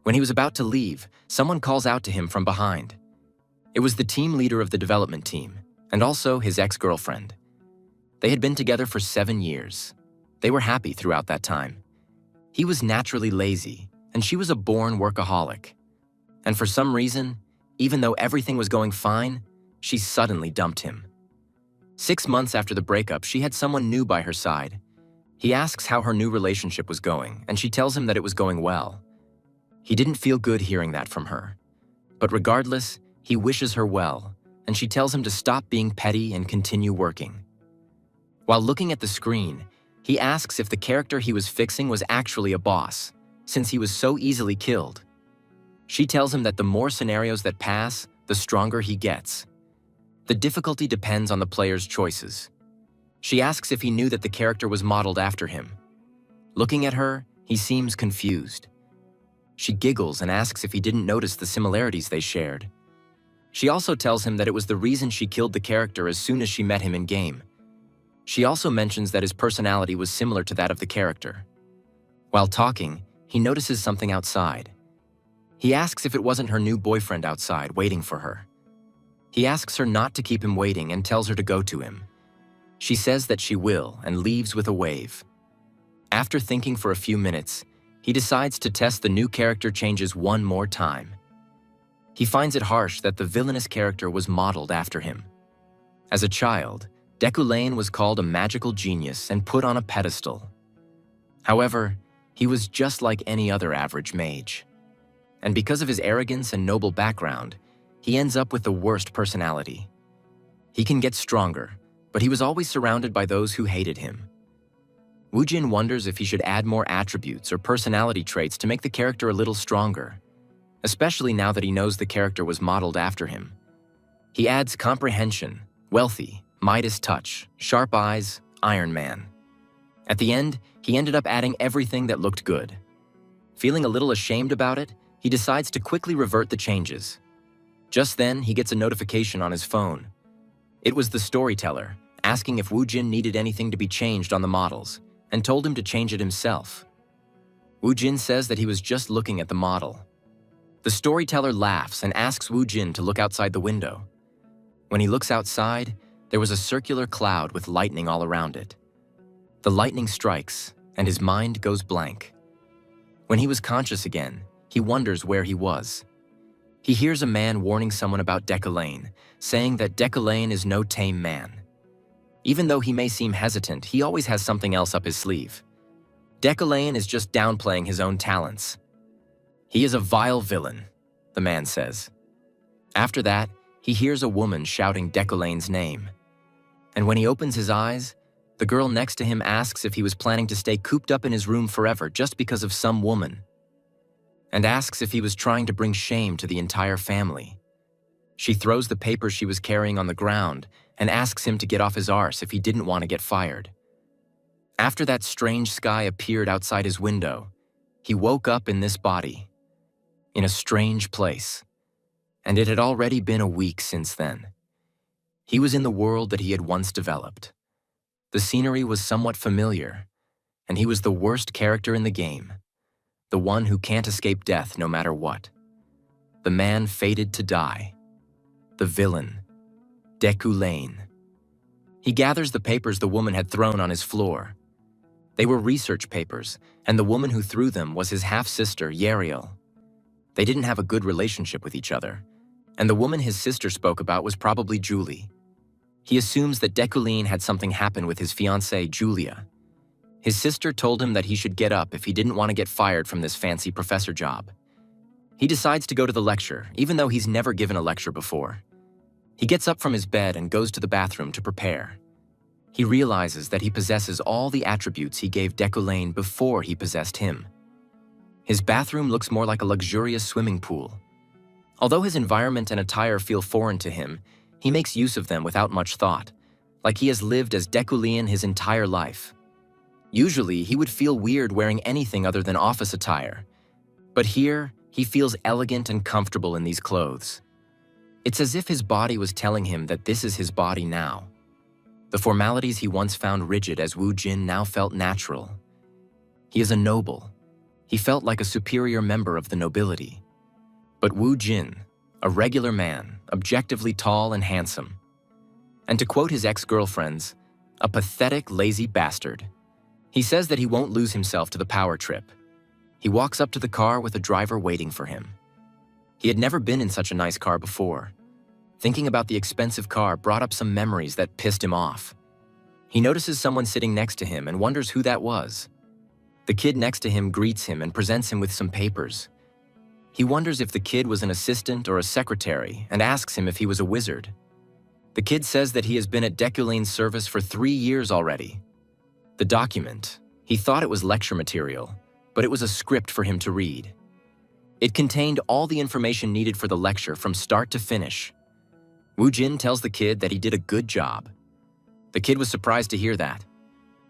When he was about to leave, someone calls out to him from behind. It was the team leader of the development team, and also his ex-girlfriend. They had been together for 7 years. They were happy throughout that time. He was naturally lazy, and she was a born workaholic. And for some reason, even though everything was going fine, she suddenly dumped him. 6 months after the breakup, she had someone new by her side. He asks how her new relationship was going, and she tells him that it was going well. He didn't feel good hearing that from her. But regardless, he wishes her well, and she tells him to stop being petty and continue working. While looking at the screen, he asks if the character he was fixing was actually a boss, since he was so easily killed. She tells him that the more scenarios that pass, the stronger he gets. The difficulty depends on the player's choices. She asks if he knew that the character was modeled after him. Looking at her, he seems confused. She giggles and asks if he didn't notice the similarities they shared. She also tells him that it was the reason she killed the character as soon as she met him in-game. She also mentions that his personality was similar to that of the character. While talking, he notices something outside. He asks if it wasn't her new boyfriend outside waiting for her. He asks her not to keep him waiting and tells her to go to him. She says that she will and leaves with a wave. After thinking for a few minutes, he decides to test the new character changes one more time. He finds it harsh that the villainous character was modeled after him. As a child, Deku Lane was called a magical genius and put on a pedestal. However, he was just like any other average mage. And because of his arrogance and noble background, he ends up with the worst personality. He can get stronger, but he was always surrounded by those who hated him. Woojin wonders if he should add more attributes or personality traits to make the character a little stronger, especially now that he knows the character was modeled after him. He adds comprehension, wealthy, Midas touch, sharp eyes, Iron Man. At the end, he ended up adding everything that looked good. Feeling a little ashamed about it, he decides to quickly revert the changes. Just then, he gets a notification on his phone. It was the storyteller, asking if Woojin needed anything to be changed on the models, and told him to change it himself. Woojin says that he was just looking at the model. The storyteller laughs and asks Woojin to look outside the window. When he looks outside, there was a circular cloud with lightning all around it. The lightning strikes, and his mind goes blank. When he was conscious again, he wonders where he was. He hears a man warning someone about Deku Lane, saying that Deku Lane is no tame man. Even though he may seem hesitant, he always has something else up his sleeve. Deku Lane is just downplaying his own talents. He is a vile villain, the man says. After that, he hears a woman shouting Deku Lane's name. And when he opens his eyes, the girl next to him asks if he was planning to stay cooped up in his room forever just because of some woman, and asks if he was trying to bring shame to the entire family. She throws the papers she was carrying on the ground and asks him to get off his arse if he didn't want to get fired. After that strange sky appeared outside his window, he woke up in this body, in a strange place, and it had already been a week since then. He was in the world that he had once developed. The scenery was somewhat familiar, and he was the worst character in the game, the one who can't escape death no matter what. The man fated to die. The villain, Deku Lane. He gathers the papers the woman had thrown on his floor. They were research papers, and the woman who threw them was his half-sister, Yahello. They didn't have a good relationship with each other, and the woman his sister spoke about was probably Julie. He assumes that Deku Lane had something happen with his fiancée, Julia. His sister told him that he should get up if he didn't want to get fired from this fancy professor job. He decides to go to the lecture, even though he's never given a lecture before. He gets up from his bed and goes to the bathroom to prepare. He realizes that he possesses all the attributes he gave Deku Lane before he possessed him. His bathroom looks more like a luxurious swimming pool. Although his environment and attire feel foreign to him, he makes use of them without much thought, like he has lived as Deku Lane his entire life. Usually, he would feel weird wearing anything other than office attire, but here, he feels elegant and comfortable in these clothes. It's as if his body was telling him that this is his body now. The formalities he once found rigid as Woojin now felt natural. He is a noble. He felt like a superior member of the nobility. But Wu Jin, a regular man, objectively tall and handsome. And to quote his ex-girlfriends, a pathetic, lazy bastard. He says that he won't lose himself to the power trip. He walks up to the car with a driver waiting for him. He had never been in such a nice car before. Thinking about the expensive car brought up some memories that pissed him off. He notices someone sitting next to him and wonders who that was. The kid next to him greets him and presents him with some papers. He wonders if the kid was an assistant or a secretary and asks him if he was a wizard. The kid says that he has been at Deculane's service for 3 years already. The document, he thought it was lecture material, but it was a script for him to read. It contained all the information needed for the lecture from start to finish. Wu Jin tells the kid that he did a good job. The kid was surprised to hear that.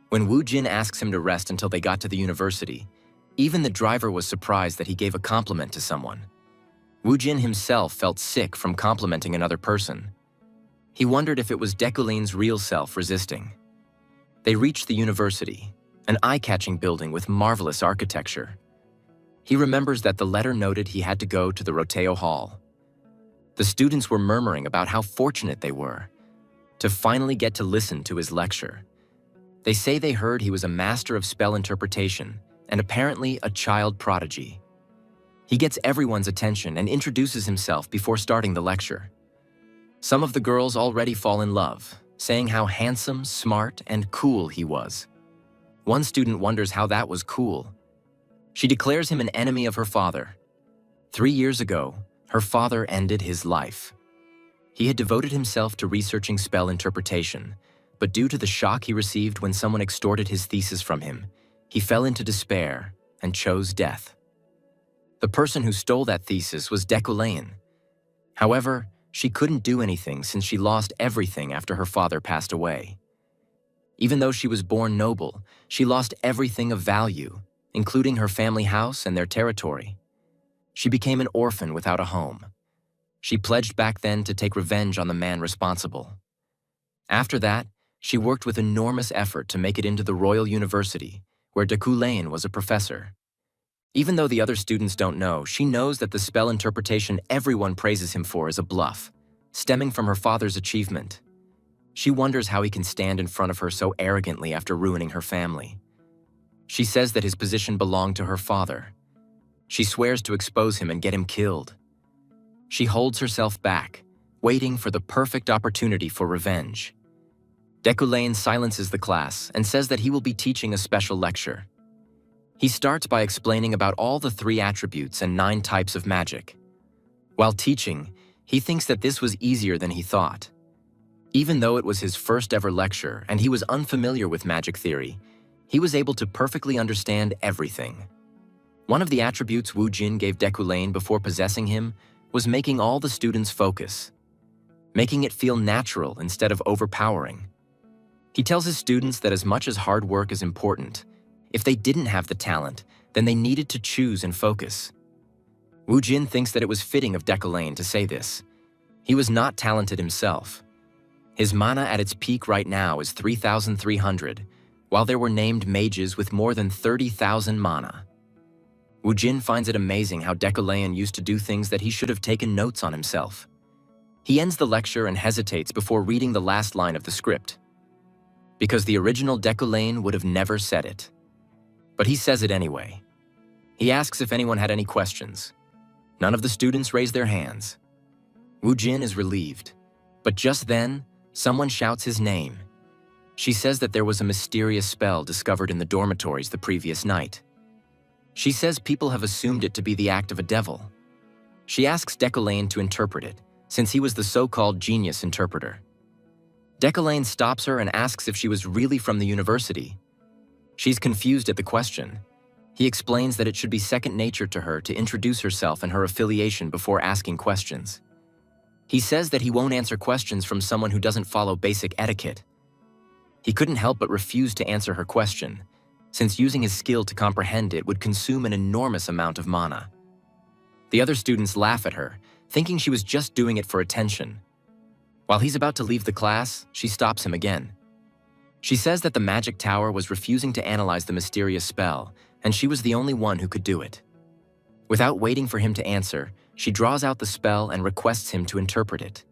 When Wu Jin asks him to rest until they got to the university, even the driver was surprised that he gave a compliment to someone. Wu Jin himself felt sick from complimenting another person. He wondered if it was Deculane's real self resisting. They reached the university, an eye-catching building with marvelous architecture. He remembers that the letter noted he had to go to the Roteo Hall. The students were murmuring about how fortunate they were to finally get to listen to his lecture. They say they heard he was a master of spell interpretation and apparently a child prodigy. He gets everyone's attention and introduces himself before starting the lecture. Some of the girls already fall in love, saying how handsome, smart, and cool he was. One student wonders how that was cool. She declares him an enemy of her father. 3 years ago, her father ended his life. He had devoted himself to researching spell interpretation, but due to the shock he received when someone extorted his thesis from him, he fell into despair and chose death. The person who stole that thesis was Deculaine. However, she couldn't do anything since she lost everything after her father passed away. Even though she was born noble, she lost everything of value, including her family house and their territory. She became an orphan without a home. She pledged back then to take revenge on the man responsible. After that, she worked with enormous effort to make it into the Royal University, where Deculaine was a professor. Even though the other students don't know, she knows that the spell interpretation everyone praises him for is a bluff, stemming from her father's achievement. She wonders how he can stand in front of her so arrogantly after ruining her family. She says that his position belonged to her father. She swears to expose him and get him killed. She holds herself back, waiting for the perfect opportunity for revenge. Deculaine silences the class and says that he will be teaching a special lecture. He starts by explaining about all the 3 attributes and 9 types of magic. While teaching, he thinks that this was easier than he thought. Even though it was his first ever lecture and he was unfamiliar with magic theory, he was able to perfectly understand everything. One of the attributes Wu Jin gave Deculaine before possessing him was making all the students focus, making it feel natural instead of overpowering. He tells his students that as much as hard work is important, if they didn't have the talent, then they needed to choose and focus. Wu Jin thinks that it was fitting of Deculaine to say this. He was not talented himself. His mana at its peak right now is 3,300, while there were named mages with more than 30,000 mana. Wu Jin finds it amazing how Deculaine used to do things that he should have taken notes on himself. He ends the lecture and hesitates before reading the last line of the script, because the original Deculaine would have never said it. But he says it anyway. He asks if anyone had any questions. None of the students raise their hands. Wu Jin is relieved, but just then, someone shouts his name. She says that there was a mysterious spell discovered in the dormitories the previous night. She says people have assumed it to be the act of a devil. She asks Deculaine to interpret it, since he was the so-called genius interpreter. Deculaine stops her and asks if she was really from the university. She's confused at the question. He explains that it should be second nature to her to introduce herself and her affiliation before asking questions. He says that he won't answer questions from someone who doesn't follow basic etiquette. He couldn't help but refuse to answer her question, since using his skill to comprehend it would consume an enormous amount of mana. The other students laugh at her, thinking she was just doing it for attention. While he's about to leave the class, she stops him again. She says that the magic tower was refusing to analyze the mysterious spell, and she was the only one who could do it. Without waiting for him to answer, she draws out the spell and requests him to interpret it.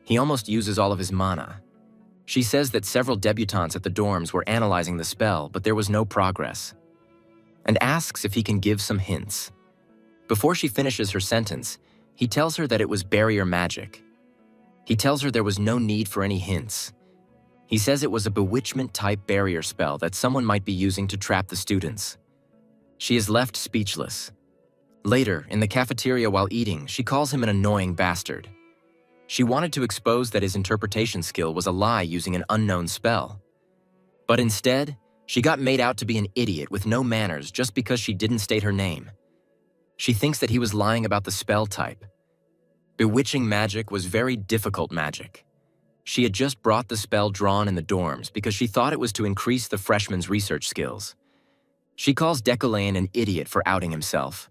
He almost uses all of his mana. She says that several debutantes at the dorms were analyzing the spell, but there was no progress, and asks if he can give some hints. Before she finishes her sentence, he tells her that it was barrier magic. He tells her there was no need for any hints. He says it was a bewitchment-type barrier spell that someone might be using to trap the students. She is left speechless. Later, in the cafeteria while eating, she calls him an annoying bastard. She wanted to expose that his interpretation skill was a lie using an unknown spell. But instead, she got made out to be an idiot with no manners just because she didn't state her name. She thinks that he was lying about the spell type. Bewitching magic was very difficult magic. She had just brought the spell drawn in the dorms because she thought it was to increase the freshman's research skills. She calls Deculain an idiot for outing himself.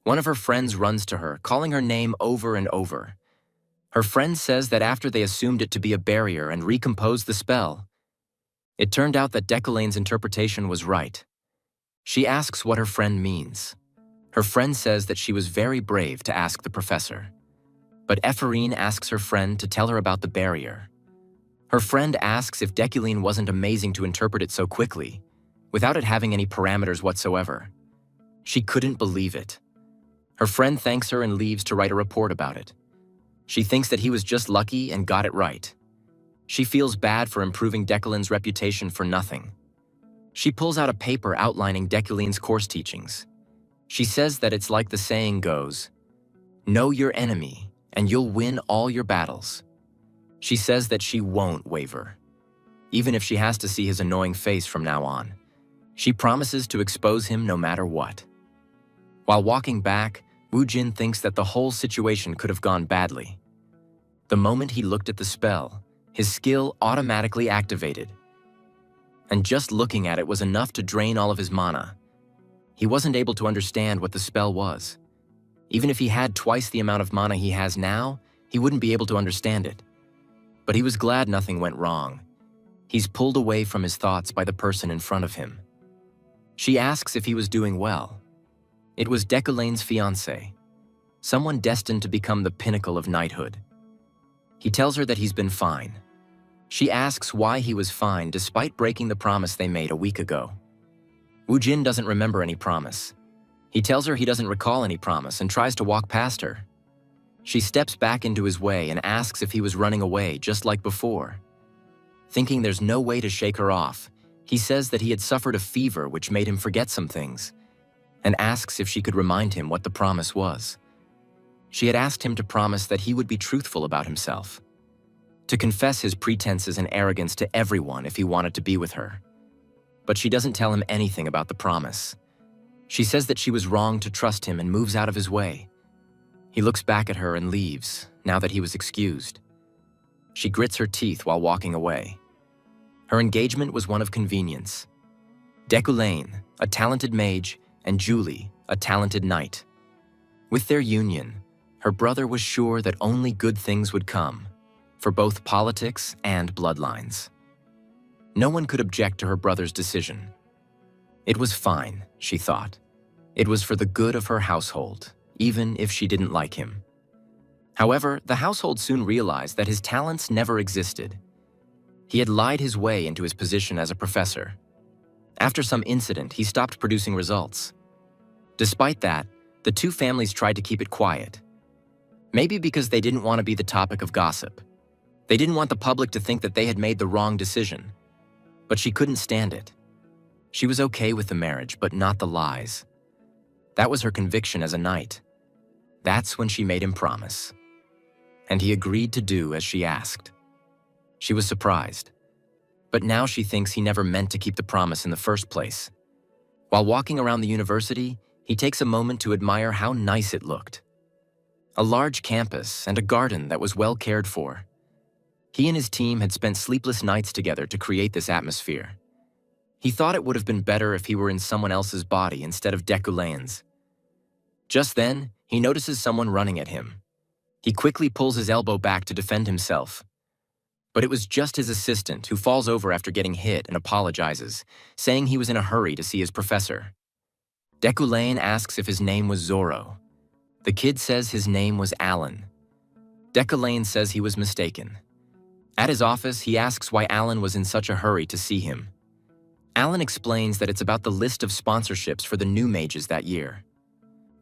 One of her friends runs to her, calling her name over and over. Her friend says that after they assumed it to be a barrier and recomposed the spell, it turned out that Deculain's interpretation was right. She asks what her friend means. Her friend says that she was very brave to ask the professor. But Ephorine asks her friend to tell her about the barrier. Her friend asks if Deculain wasn't amazing to interpret it so quickly, without it having any parameters whatsoever. She couldn't believe it. Her friend thanks her and leaves to write a report about it. She thinks that he was just lucky and got it right. She feels bad for improving Deculain's reputation for nothing. She pulls out a paper outlining Deculain's course teachings. She says that it's like the saying goes, "Know your enemy, and you'll win all your battles." She says that she won't waver, even if she has to see his annoying face from now on. She promises to expose him no matter what. While walking back, Woo Jin thinks that the whole situation could have gone badly. The moment he looked at the spell, his skill automatically activated. And just looking at it was enough to drain all of his mana. He wasn't able to understand what the spell was. Even if he had twice the amount of mana he has now, he wouldn't be able to understand it. But he was glad nothing went wrong. He's pulled away from his thoughts by the person in front of him. She asks if he was doing well. It was Deculain's fiancé, someone destined to become the pinnacle of knighthood. He tells her that he's been fine. She asks why he was fine despite breaking the promise they made a week ago. Woo Jin doesn't remember any promise. He tells her he doesn't recall any promise and tries to walk past her. She steps back into his way and asks if he was running away just like before. Thinking there's no way to shake her off, he says that he had suffered a fever which made him forget some things, and asks if she could remind him what the promise was. She had asked him to promise that he would be truthful about himself, to confess his pretenses and arrogance to everyone if he wanted to be with her. But she doesn't tell him anything about the promise. She says that she was wrong to trust him and moves out of his way. He looks back at her and leaves, now that he was excused. She grits her teeth while walking away. Her engagement was one of convenience. Deculain, a talented mage, and Julie, a talented knight. With their union, her brother was sure that only good things would come, for both politics and bloodlines. No one could object to her brother's decision. It was fine, she thought. It was for the good of her household, even if she didn't like him. However, the household soon realized that his talents never existed. He had lied his way into his position as a professor. After some incident, he stopped producing results. Despite that, the two families tried to keep it quiet. Maybe because they didn't want to be the topic of gossip. They didn't want the public to think that they had made the wrong decision. But she couldn't stand it. She was okay with the marriage, but not the lies. That was her conviction as a knight. That's when she made him promise. And he agreed to do as she asked. She was surprised. But now she thinks he never meant to keep the promise in the first place. While walking around the university, he takes a moment to admire how nice it looked. A large campus and a garden that was well cared for. He and his team had spent sleepless nights together to create this atmosphere. He thought it would have been better if he were in someone else's body instead of Deculain's. Just then, he notices someone running at him. He quickly pulls his elbow back to defend himself. But it was just his assistant who falls over after getting hit and apologizes, saying he was in a hurry to see his professor. Deku asks if his name was Zoro. The kid says his name was Alan. Deku says he was mistaken. At his office, he asks why Alan was in such a hurry to see him. Alan explains that it's about the list of sponsorships for the new mages that year.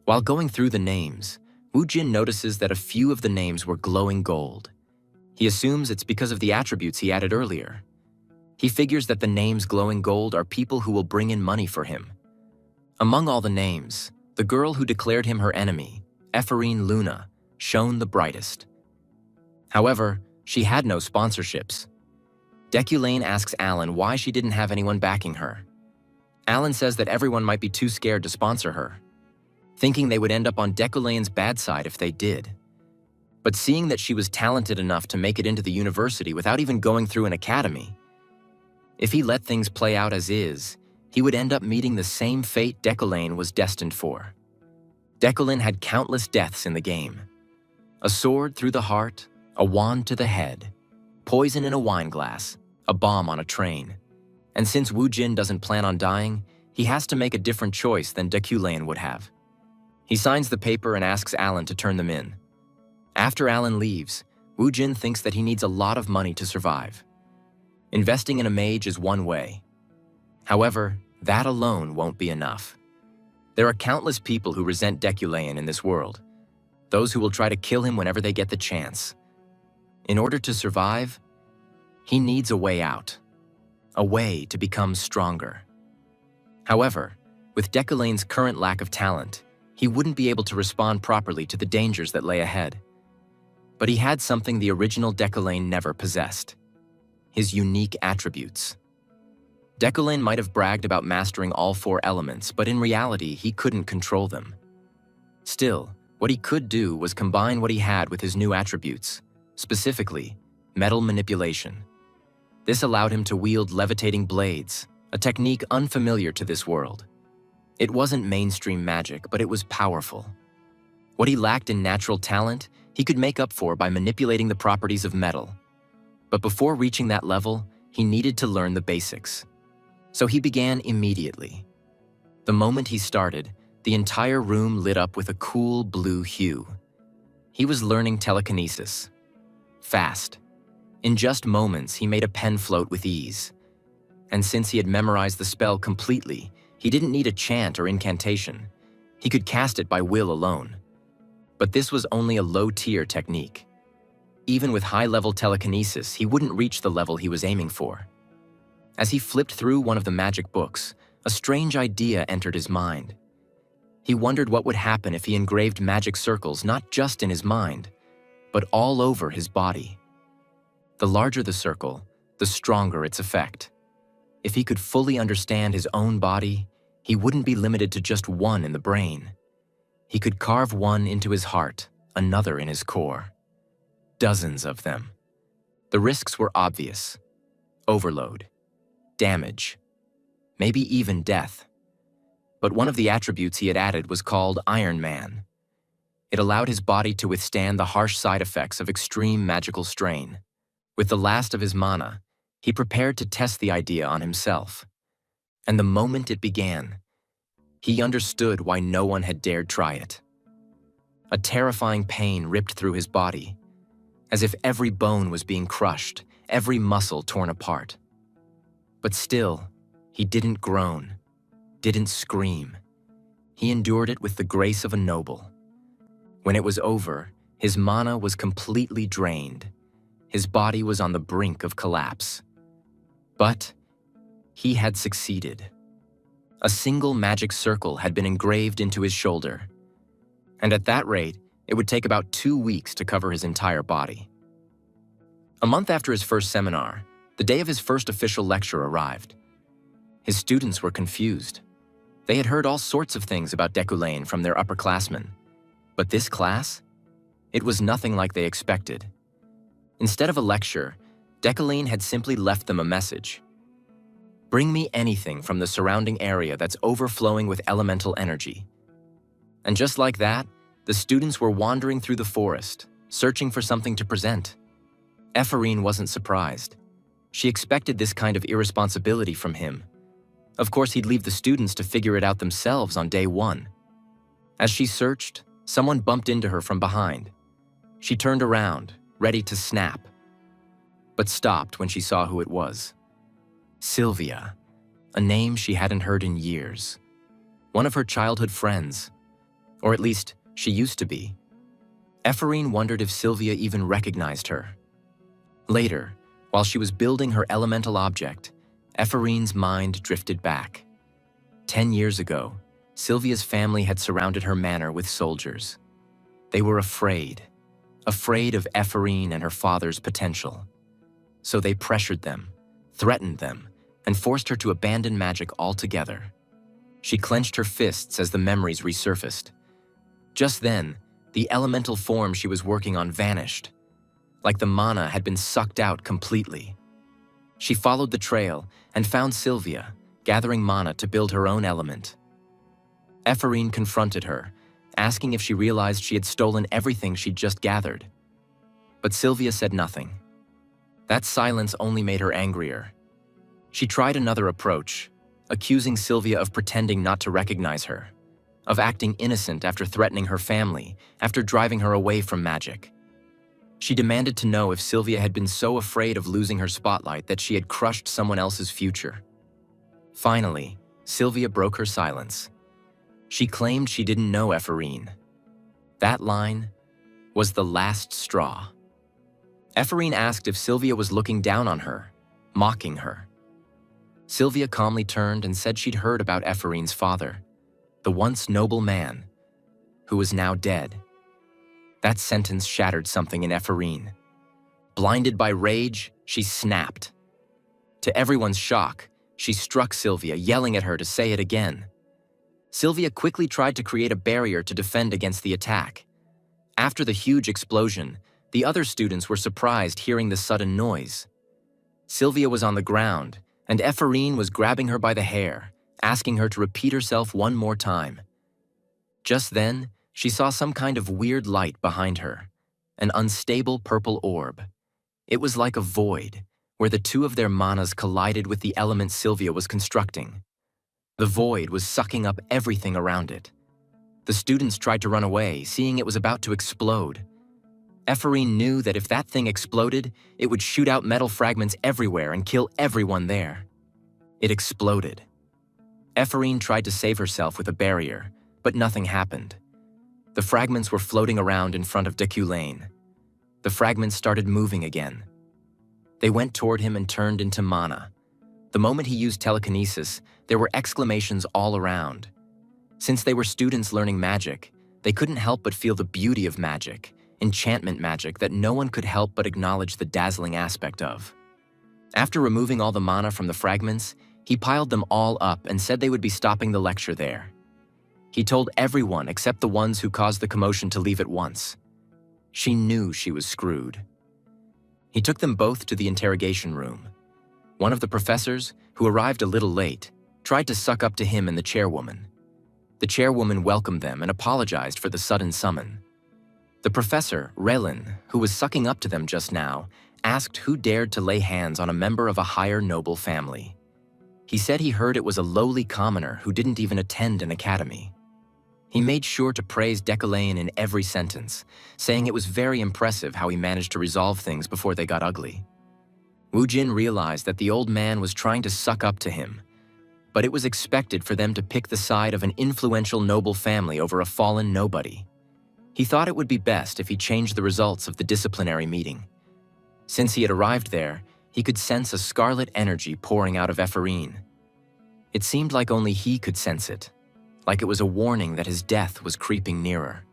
While going through the names, Woojin notices that a few of the names were glowing gold. He assumes it's because of the attributes he added earlier. He figures that the names glowing gold are people who will bring in money for him. Among all the names, the girl who declared him her enemy, Ephorine Luna, shone the brightest. However, she had no sponsorships. Deku asks Alan why she didn't have anyone backing her. Alan says that everyone might be too scared to sponsor her, thinking they would end up on Deku bad side if they did. But seeing that she was talented enough to make it into the university without even going through an academy, if he let things play out as is, he would end up meeting the same fate Deku was destined for. Deku had countless deaths in the game. A sword through the heart, a wand to the head, poison in a wine glass, a bomb on a train. And since Woojin doesn't plan on dying, he has to make a different choice than Deku would have. He signs the paper and asks Alan to turn them in. After Alan leaves, Woojin thinks that he needs a lot of money to survive. Investing in a mage is one way. However, that alone won't be enough. There are countless people who resent Deku in this world, those who will try to kill him whenever they get the chance. In order to survive, he needs a way out, a way to become stronger. However, with Deku current lack of talent, he wouldn't be able to respond properly to the dangers that lay ahead. But he had something the original Deku never possessed: his unique attributes. Deku might have bragged about mastering all 4 elements, but in reality, he couldn't control them. Still, what he could do was combine what he had with his new attributes, specifically, metal manipulation. This allowed him to wield levitating blades, a technique unfamiliar to this world. It wasn't mainstream magic, but it was powerful. What he lacked in natural talent, he could make up for by manipulating the properties of metal. But before reaching that level, he needed to learn the basics. So he began immediately. The moment he started, the entire room lit up with a cool blue hue. He was learning telekinesis. Fast. In just moments, he made a pen float with ease. And since he had memorized the spell completely, he didn't need a chant or incantation. He could cast it by will alone. But this was only a low-tier technique. Even with high-level telekinesis, he wouldn't reach the level he was aiming for. As he flipped through one of the magic books, a strange idea entered his mind. He wondered what would happen if he engraved magic circles not just in his mind, but all over his body. The larger the circle, the stronger its effect. If he could fully understand his own body, he wouldn't be limited to just one in the brain. He could carve one into his heart, another in his core. Dozens of them. The risks were obvious. Overload, damage, maybe even death. But one of the attributes he had added was called Iron Man. It allowed his body to withstand the harsh side effects of extreme magical strain. With the last of his mana, he prepared to test the idea on himself. And the moment it began, he understood why no one had dared try it. A terrifying pain ripped through his body, as if every bone was being crushed, every muscle torn apart. But still, he didn't groan, didn't scream. He endured it with the grace of a noble. When it was over, his mana was completely drained. His body was on the brink of collapse. But he had succeeded. A single magic circle had been engraved into his shoulder. And at that rate, it would take about 2 weeks to cover his entire body. A month after his first seminar, the day of his first official lecture arrived. His students were confused. They had heard all sorts of things about Deku from their upperclassmen. But this class? It was nothing like they expected. Instead of a lecture, Deku had simply left them a message. Bring me anything from the surrounding area that's overflowing with elemental energy. And just like that, the students were wandering through the forest, searching for something to present. Ephorine wasn't surprised. She expected this kind of irresponsibility from him. Of course, he'd leave the students to figure it out themselves on day one. As she searched, someone bumped into her from behind. She turned around, ready to snap, but stopped when she saw who it was. Sylvia, a name she hadn't heard in years. One of her childhood friends, or at least she used to be. Ephorine wondered if Sylvia even recognized her. Later, while she was building her elemental object, Ephorine's mind drifted back. 10 years ago, Sylvia's family had surrounded her manor with soldiers. They were afraid of Ephorine and her father's potential. So they pressured them, threatened them, and forced her to abandon magic altogether. She clenched her fists as the memories resurfaced. Just then, the elemental form she was working on vanished, like the mana had been sucked out completely. She followed the trail and found Sylvia, gathering mana to build her own element. Ephorine confronted her, asking if she realized she had stolen everything she'd just gathered. But Sylvia said nothing. That silence only made her angrier. She tried another approach, accusing Sylvia of pretending not to recognize her, of acting innocent after threatening her family, after driving her away from magic. She demanded to know if Sylvia had been so afraid of losing her spotlight that she had crushed someone else's future. Finally, Sylvia broke her silence. She claimed she didn't know Ephorine. That line was the last straw. Ephorine asked if Sylvia was looking down on her, mocking her. Sylvia calmly turned and said she'd heard about Ephorine's father, the once noble man, who was now dead. That sentence shattered something in Ephorine. Blinded by rage, she snapped. To everyone's shock, she struck Sylvia, yelling at her to say it again. Sylvia quickly tried to create a barrier to defend against the attack. After the huge explosion, the other students were surprised hearing the sudden noise. Sylvia was on the ground, and Ephorine was grabbing her by the hair, asking her to repeat herself one more time. Just then, she saw some kind of weird light behind her, an unstable purple orb. It was like a void, where the two of their manas collided with the element Sylvia was constructing. The void was sucking up everything around it. The students tried to run away, seeing it was about to explode. Ephorine knew that if that thing exploded, it would shoot out metal fragments everywhere and kill everyone there. It exploded. Ephorine tried to save herself with a barrier, but nothing happened. The fragments were floating around in front of Deculain. The fragments started moving again. They went toward him and turned into mana. The moment he used telekinesis, there were exclamations all around. Since they were students learning magic, they couldn't help but feel the beauty of magic, enchantment magic that no one could help but acknowledge the dazzling aspect of. After removing all the mana from the fragments, he piled them all up and said they would be stopping the lecture there. He told everyone except the ones who caused the commotion to leave at once. She knew she was screwed. He took them both to the interrogation room. One of the professors, who arrived a little late, tried to suck up to him and the chairwoman. The chairwoman welcomed them and apologized for the sudden summon. The professor, Relin, who was sucking up to them just now, asked who dared to lay hands on a member of a higher noble family. He said he heard it was a lowly commoner who didn't even attend an academy. He made sure to praise Deculain in every sentence, saying it was very impressive how he managed to resolve things before they got ugly. Wu Jin realized that the old man was trying to suck up to him, but it was expected for them to pick the side of an influential noble family over a fallen nobody. He thought it would be best if he changed the results of the disciplinary meeting. Since he had arrived there, he could sense a scarlet energy pouring out of Ephorine. It seemed like only he could sense it, like it was a warning that his death was creeping nearer.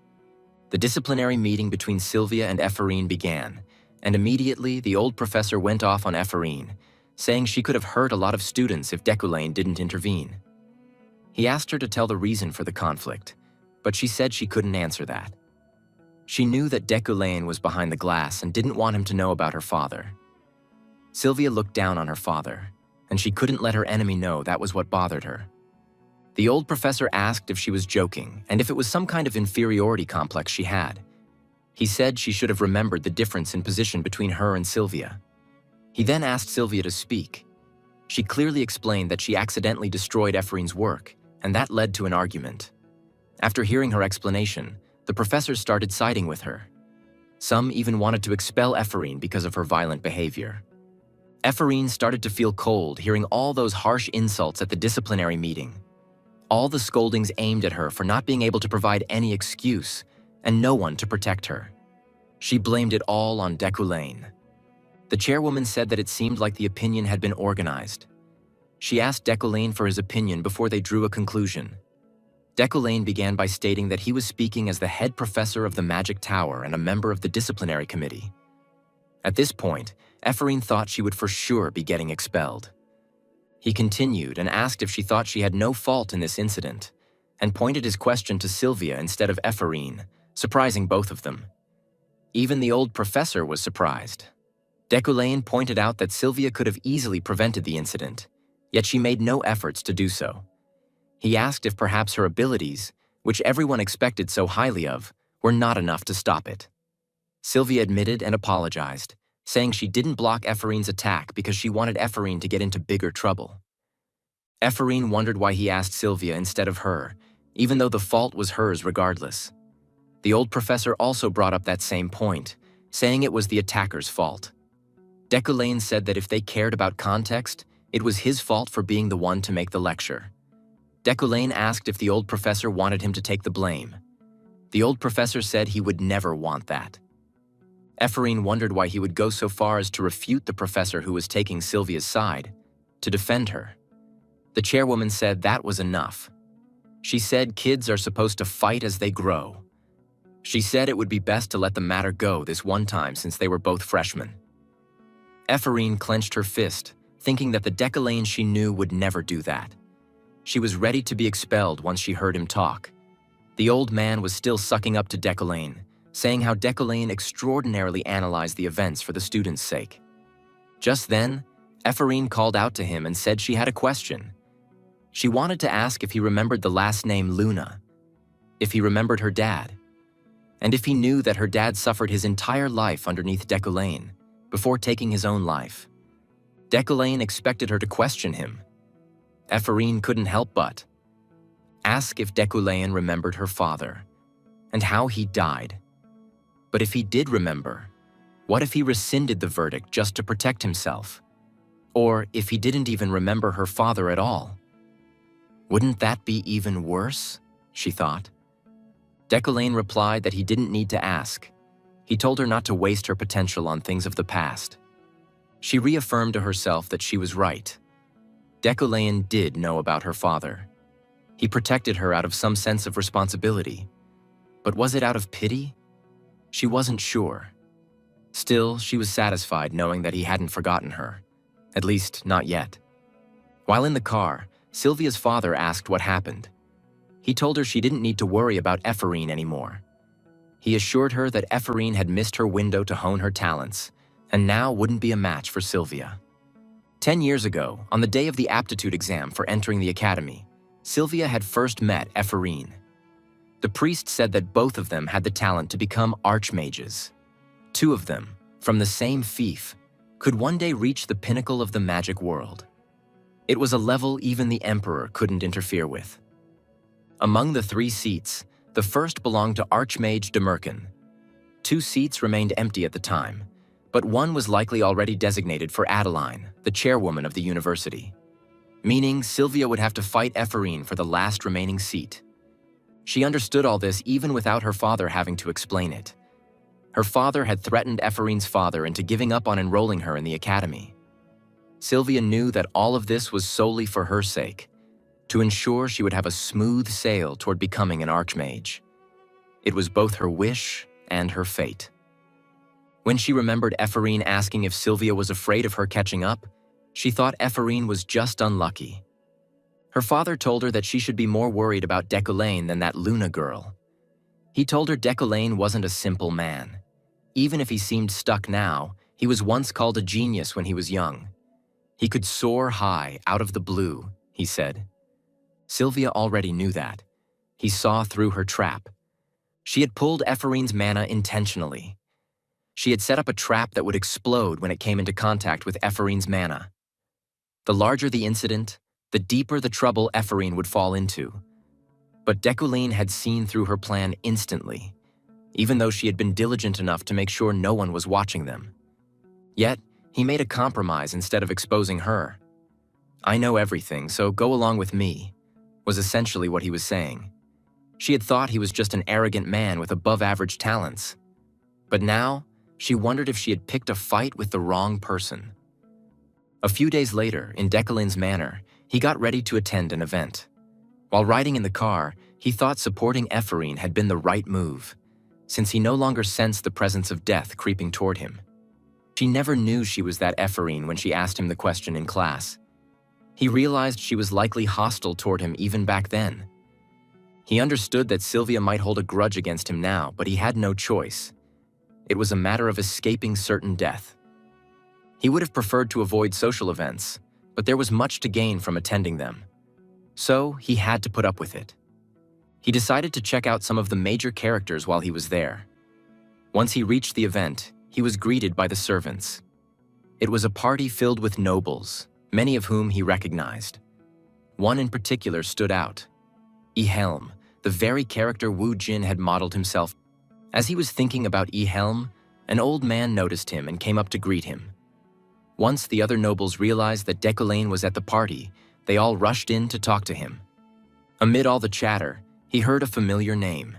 The disciplinary meeting between Sylvia and Ephorine began, and immediately the old professor went off on Ephorine, saying she could have hurt a lot of students if Deculain didn't intervene. He asked her to tell the reason for the conflict, but she said she couldn't answer that. She knew that Deculain was behind the glass and didn't want him to know about her father. Sylvia looked down on her father, and she couldn't let her enemy know that was what bothered her. The old professor asked if she was joking and if it was some kind of inferiority complex she had. He said she should have remembered the difference in position between her and Sylvia. He then asked Sylvia to speak. She clearly explained that she accidentally destroyed Ephraim's work, and that led to an argument. After hearing her explanation, the professors started siding with her. Some even wanted to expel Ephraim because of her violent behavior. Ephraim started to feel cold hearing all those harsh insults at the disciplinary meeting. All the scoldings aimed at her for not being able to provide any excuse, and no one to protect her. She blamed it all on Deculain. The chairwoman said that it seemed like the opinion had been organized. She asked Deculain for his opinion before they drew a conclusion. Deculain began by stating that he was speaking as the head professor of the Magic Tower and a member of the disciplinary committee. At this point, Ephraim thought she would for sure be getting expelled. He continued and asked if she thought she had no fault in this incident, and pointed his question to Sylvia instead of Ephraim, surprising both of them. Even the old professor was surprised. Deculain pointed out that Sylvia could have easily prevented the incident, yet she made no efforts to do so. He asked if perhaps her abilities, which everyone expected so highly of, were not enough to stop it. Sylvia admitted and apologized, saying she didn't block Ephraim's attack because she wanted Ephraim to get into bigger trouble. Ephraim wondered why he asked Sylvia instead of her, even though the fault was hers regardless. The old professor also brought up that same point, saying it was the attacker's fault. Deculain said that if they cared about context, it was his fault for being the one to make the lecture. Deculain asked if the old professor wanted him to take the blame. The old professor said he would never want that. Ephraim wondered why he would go so far as to refute the professor who was taking Sylvia's side, to defend her. The chairwoman said that was enough. She said kids are supposed to fight as they grow. She said it would be best to let the matter go this one time since they were both freshmen. Ephraim clenched her fist, thinking that the Deculain she knew would never do that. She was ready to be expelled once she heard him talk. The old man was still sucking up to Deculain, saying how Deculain extraordinarily analyzed the events for the students' sake. Just then, Ephraim called out to him and said she had a question. She wanted to ask if he remembered the last name Luna, if he remembered her dad, and if he knew that her dad suffered his entire life underneath Deculain before taking his own life. Deculain expected her to question him. Ephraim couldn't help but ask if Deculain remembered her father and how he died. But if he did remember, what if he rescinded the verdict just to protect himself? Or if he didn't even remember her father at all? Wouldn't that be even worse? She thought. Deculain replied that he didn't need to ask. He told her not to waste her potential on things of the past. She reaffirmed to herself that she was right. Deculain did know about her father. He protected her out of some sense of responsibility. But was it out of pity? She wasn't sure. Still, she was satisfied knowing that he hadn't forgotten her. At least, not yet. While in the car, Sylvia's father asked what happened. He told her she didn't need to worry about Ephraim anymore. He assured her that Ephraim had missed her window to hone her talents, and now wouldn't be a match for Sylvia. 10 years ago, on the day of the aptitude exam for entering the academy, Sylvia had first met Ephraim. The priest said that both of them had the talent to become archmages. Two of them, from the same fief, could one day reach the pinnacle of the magic world. It was a level even the emperor couldn't interfere with. Among the 3 seats, the first belonged to Archmage Demerkin. 2 seats remained empty at the time, but one was likely already designated for Adeline, the chairwoman of the university. Meaning Sylvia would have to fight Ephraim for the last remaining seat. She understood all this even without her father having to explain it. Her father had threatened Ephraim's father into giving up on enrolling her in the academy. Sylvia knew that all of this was solely for her sake, to ensure she would have a smooth sail toward becoming an archmage. It was both her wish and her fate. When she remembered Ephraim asking if Sylvia was afraid of her catching up, she thought Ephraim was just unlucky. Her father told her that she should be more worried about Deculain than that Luna girl. He told her Deculain wasn't a simple man. Even if he seemed stuck now, he was once called a genius when he was young. He could soar high out of the blue, he said. Sylvia already knew that. He saw through her trap. She had pulled Ephraim's mana intentionally. She had set up a trap that would explode when it came into contact with Ephraim's mana. The larger the incident, the deeper the trouble Ephraim would fall into. But Decoline had seen through her plan instantly, even though she had been diligent enough to make sure no one was watching them. Yet, he made a compromise instead of exposing her. "I know everything, so go along with me," was essentially what he was saying. She had thought he was just an arrogant man with above-average talents. But now, she wondered if she had picked a fight with the wrong person. A few days later, in Decoline's manor, he got ready to attend an event. While riding in the car, he thought supporting Ephraim had been the right move, since he no longer sensed the presence of death creeping toward him. She never knew she was that Ephraim when she asked him the question in class. He realized she was likely hostile toward him even back then. He understood that Sylvia might hold a grudge against him now, but he had no choice. It was a matter of escaping certain death. He would have preferred to avoid social events, but there was much to gain from attending them. So he had to put up with it. He decided to check out some of the major characters while he was there. Once he reached the event, he was greeted by the servants. It was a party filled with nobles, many of whom he recognized. One in particular stood out: Yahello, the very character Wu Jin had modeled himself. As he was thinking about Yahello, an old man noticed him and came up to greet him. Once the other nobles realized that Decoline was at the party, they all rushed in to talk to him. Amid all the chatter, he heard a familiar name.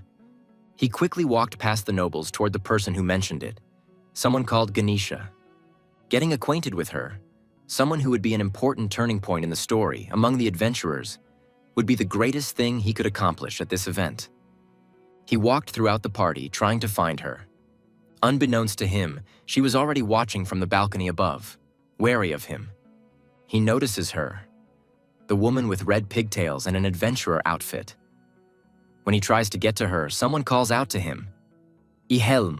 He quickly walked past the nobles toward the person who mentioned it, someone called Ganesha. Getting acquainted with her, someone who would be an important turning point in the story among the adventurers, would be the greatest thing he could accomplish at this event. He walked throughout the party trying to find her. Unbeknownst to him, she was already watching from the balcony above, wary of him. He notices her, the woman with red pigtails and an adventurer outfit. When he tries to get to her, someone calls out to him, "Yahello."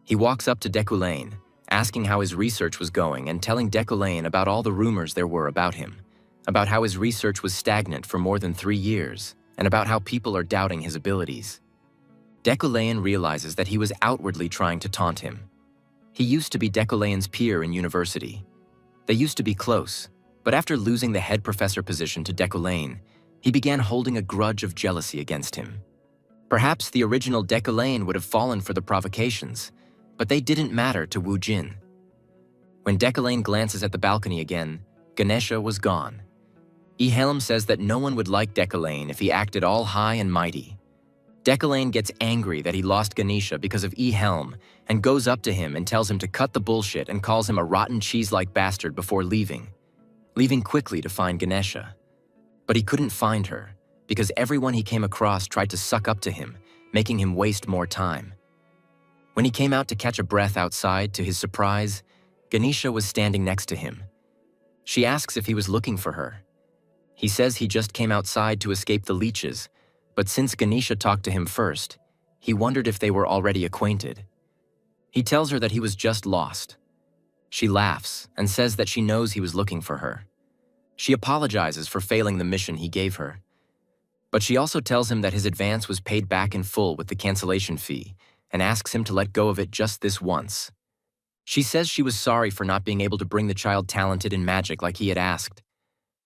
He walks up to Decoline, asking how his research was going and telling Decoline about all the rumors there were about him, about how his research was stagnant for more than 3 years, and about how people are doubting his abilities. Decoline realizes that he was outwardly trying to taunt him. He used to be Decoline's peer in university. They used to be close, but after losing the head professor position to Decoline, he began holding a grudge of jealousy against him. Perhaps the original Decoline would have fallen for the provocations, but they didn't matter to Wu Jin. When Decoline glances at the balcony again, Ganesha was gone. Yahello says that no one would like Decoline if he acted all high and mighty. Decoline gets angry that he lost Ganesha because of Yahello and goes up to him and tells him to cut the bullshit and calls him a rotten cheese-like bastard before leaving quickly to find Ganesha. But he couldn't find her because everyone he came across tried to suck up to him, making him waste more time. When he came out to catch a breath outside, to his surprise, Ganesha was standing next to him. She asks if he was looking for her. He says he just came outside to escape the leeches, but since Ganesha talked to him first, he wondered if they were already acquainted. He tells her that he was just lost. She laughs and says that she knows he was looking for her. She apologizes for failing the mission he gave her. But she also tells him that his advance was paid back in full with the cancellation fee and asks him to let go of it just this once. She says she was sorry for not being able to bring the child talented in magic like he had asked.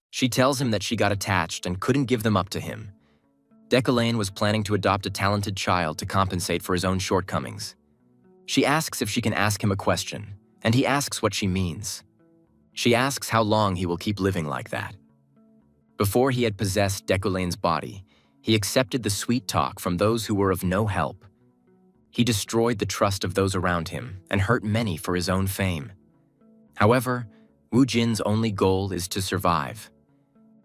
She tells him that she got attached and couldn't give them up to him. Decoline was planning to adopt a talented child to compensate for his own shortcomings. She asks if she can ask him a question, and he asks what she means. She asks how long he will keep living like that. Before he had possessed Decoline's body, he accepted the sweet talk from those who were of no help. He destroyed the trust of those around him and hurt many for his own fame. However, Wu Jin's only goal is to survive.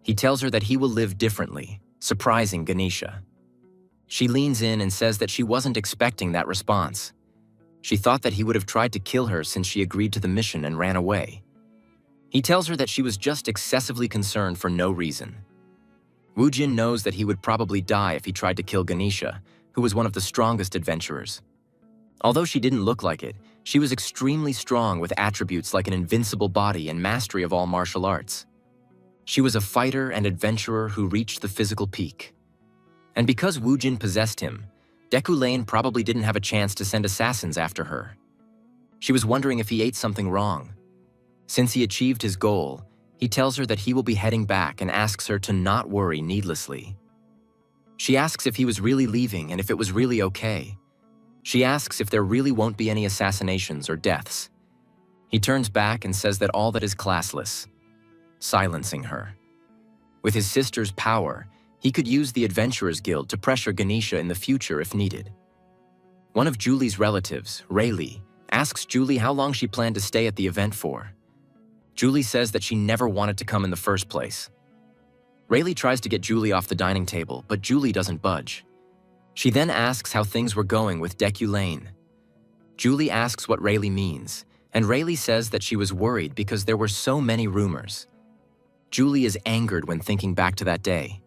He tells her that he will live differently, surprising Ganesha. She leans in and says that she wasn't expecting that response. She thought that he would have tried to kill her since she agreed to the mission and ran away. He tells her that she was just excessively concerned for no reason. Wu Jin knows that he would probably die if he tried to kill Ganesha, who was one of the strongest adventurers. Although she didn't look like it, she was extremely strong with attributes like an invincible body and mastery of all martial arts. She was a fighter and adventurer who reached the physical peak. And because Wu Jin possessed him, Decoline probably didn't have a chance to send assassins after her. She was wondering if he ate something wrong. Since he achieved his goal, he tells her that he will be heading back and asks her to not worry needlessly. She asks if he was really leaving and if it was really okay. She asks if there really won't be any assassinations or deaths. He turns back and says that all that is classless, silencing her. With his sister's power, he could use the Adventurers Guild to pressure Ganesha in the future if needed. One of Julie's relatives, Rayleigh, asks Julie how long she planned to stay at the event for. Julie says that she never wanted to come in the first place. Rayleigh tries to get Julie off the dining table, but Julie doesn't budge. She then asks how things were going with Deculaine. Julie asks what Rayleigh means, and Rayleigh says that she was worried because there were so many rumors. Julie is angered when thinking back to that day.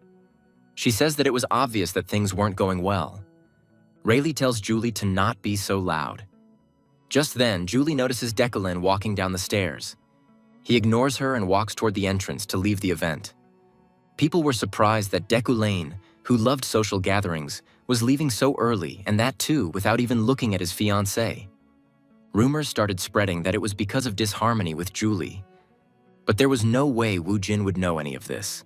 She says that it was obvious that things weren't going well. Rayleigh tells Julie to not be so loud. Just then, Julie notices Deculaine walking down the stairs. He ignores her and walks toward the entrance to leave the event. People were surprised that Deculaine, who loved social gatherings, was leaving so early, and that too without even looking at his fiancée. Rumors started spreading that it was because of disharmony with Julie. But there was no way Woo Jin would know any of this.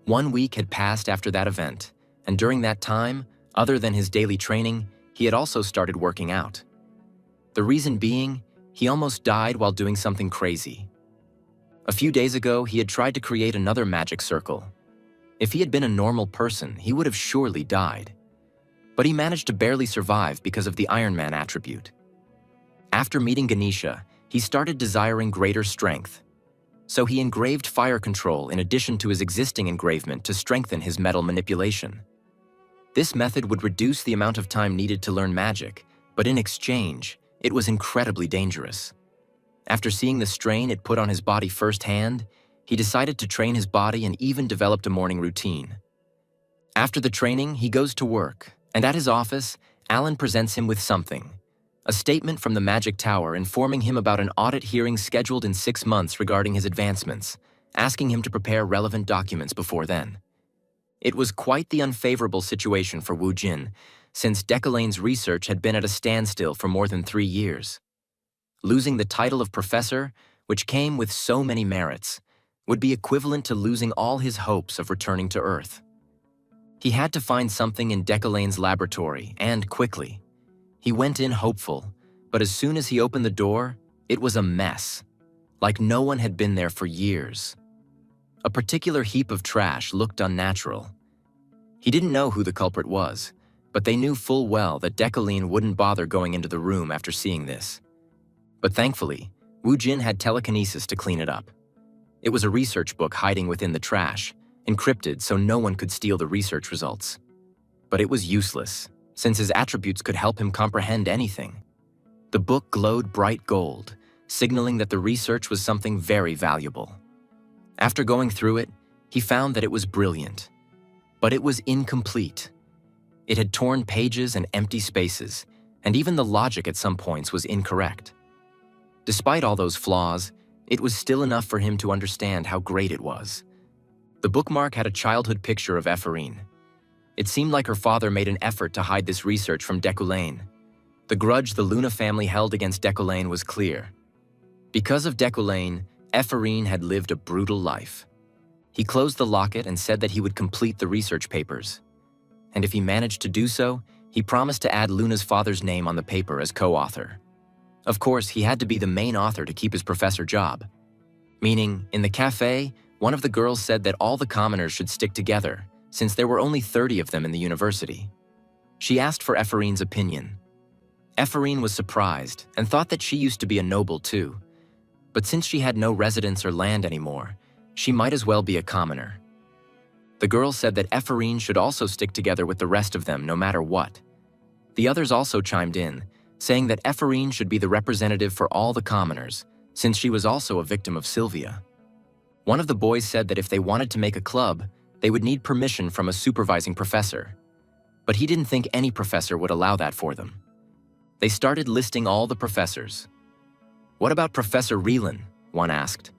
1 week had passed after that event, and during that time, other than his daily training, he had also started working out. The reason being, he almost died while doing something crazy. A few days ago, he had tried to create another magic circle. If he had been a normal person, he would have surely died. But he managed to barely survive because of the Iron Man attribute. After meeting Ganesha, he started desiring greater strength. So he engraved fire control in addition to his existing engravement to strengthen his metal manipulation. This method would reduce the amount of time needed to learn magic, but in exchange, it was incredibly dangerous. After seeing the strain it put on his body firsthand, he decided to train his body and even developed a morning routine. After the training, he goes to work, and at his office, Alan presents him with something. A statement from the Magic Tower informing him about an audit hearing scheduled in 6 months regarding his advancements, asking him to prepare relevant documents before then. It was quite the unfavorable situation for Woo Jin, since Deculaine's research had been at a standstill for more than 3 years. Losing the title of professor, which came with so many merits, would be equivalent to losing all his hopes of returning to Earth. He had to find something in Deculaine's laboratory, and quickly. He went in hopeful, but as soon as he opened the door, it was a mess, like no one had been there for years. A particular heap of trash looked unnatural. He didn't know who the culprit was, but they knew full well that Deculaine wouldn't bother going into the room after seeing this. But thankfully, Woo Jin had telekinesis to clean it up. It was a research book hiding within the trash, encrypted so no one could steal the research results. But it was useless, since his attributes could help him comprehend anything. The book glowed bright gold, signaling that the research was something very valuable. After going through it, he found that it was brilliant. But it was incomplete. It had torn pages and empty spaces, and even the logic at some points was incorrect. Despite all those flaws, it was still enough for him to understand how great it was. The bookmark had a childhood picture of Ephorine. It seemed like her father made an effort to hide this research from Deculaine. The grudge the Luna family held against Deculaine was clear. Because of Deculaine, Ephorine had lived a brutal life. He closed the locket and said that he would complete the research papers. And if he managed to do so, he promised to add Luna's father's name on the paper as co-author. Of course, he had to be the main author to keep his professor job. Meaning, in the cafe, one of the girls said that all the commoners should stick together, since there were only 30 of them in the university. She asked for Ephorine's opinion. Ephorine was surprised and thought that she used to be a noble too. But since she had no residence or land anymore, she might as well be a commoner. The girl said that Ephorine should also stick together with the rest of them no matter what. The others also chimed in, saying that Ephorine should be the representative for all the commoners, since she was also a victim of Sylvia. One of the boys said that if they wanted to make a club, they would need permission from a supervising professor. But he didn't think any professor would allow that for them. They started listing all the professors. "What about Professor Reelan?" one asked.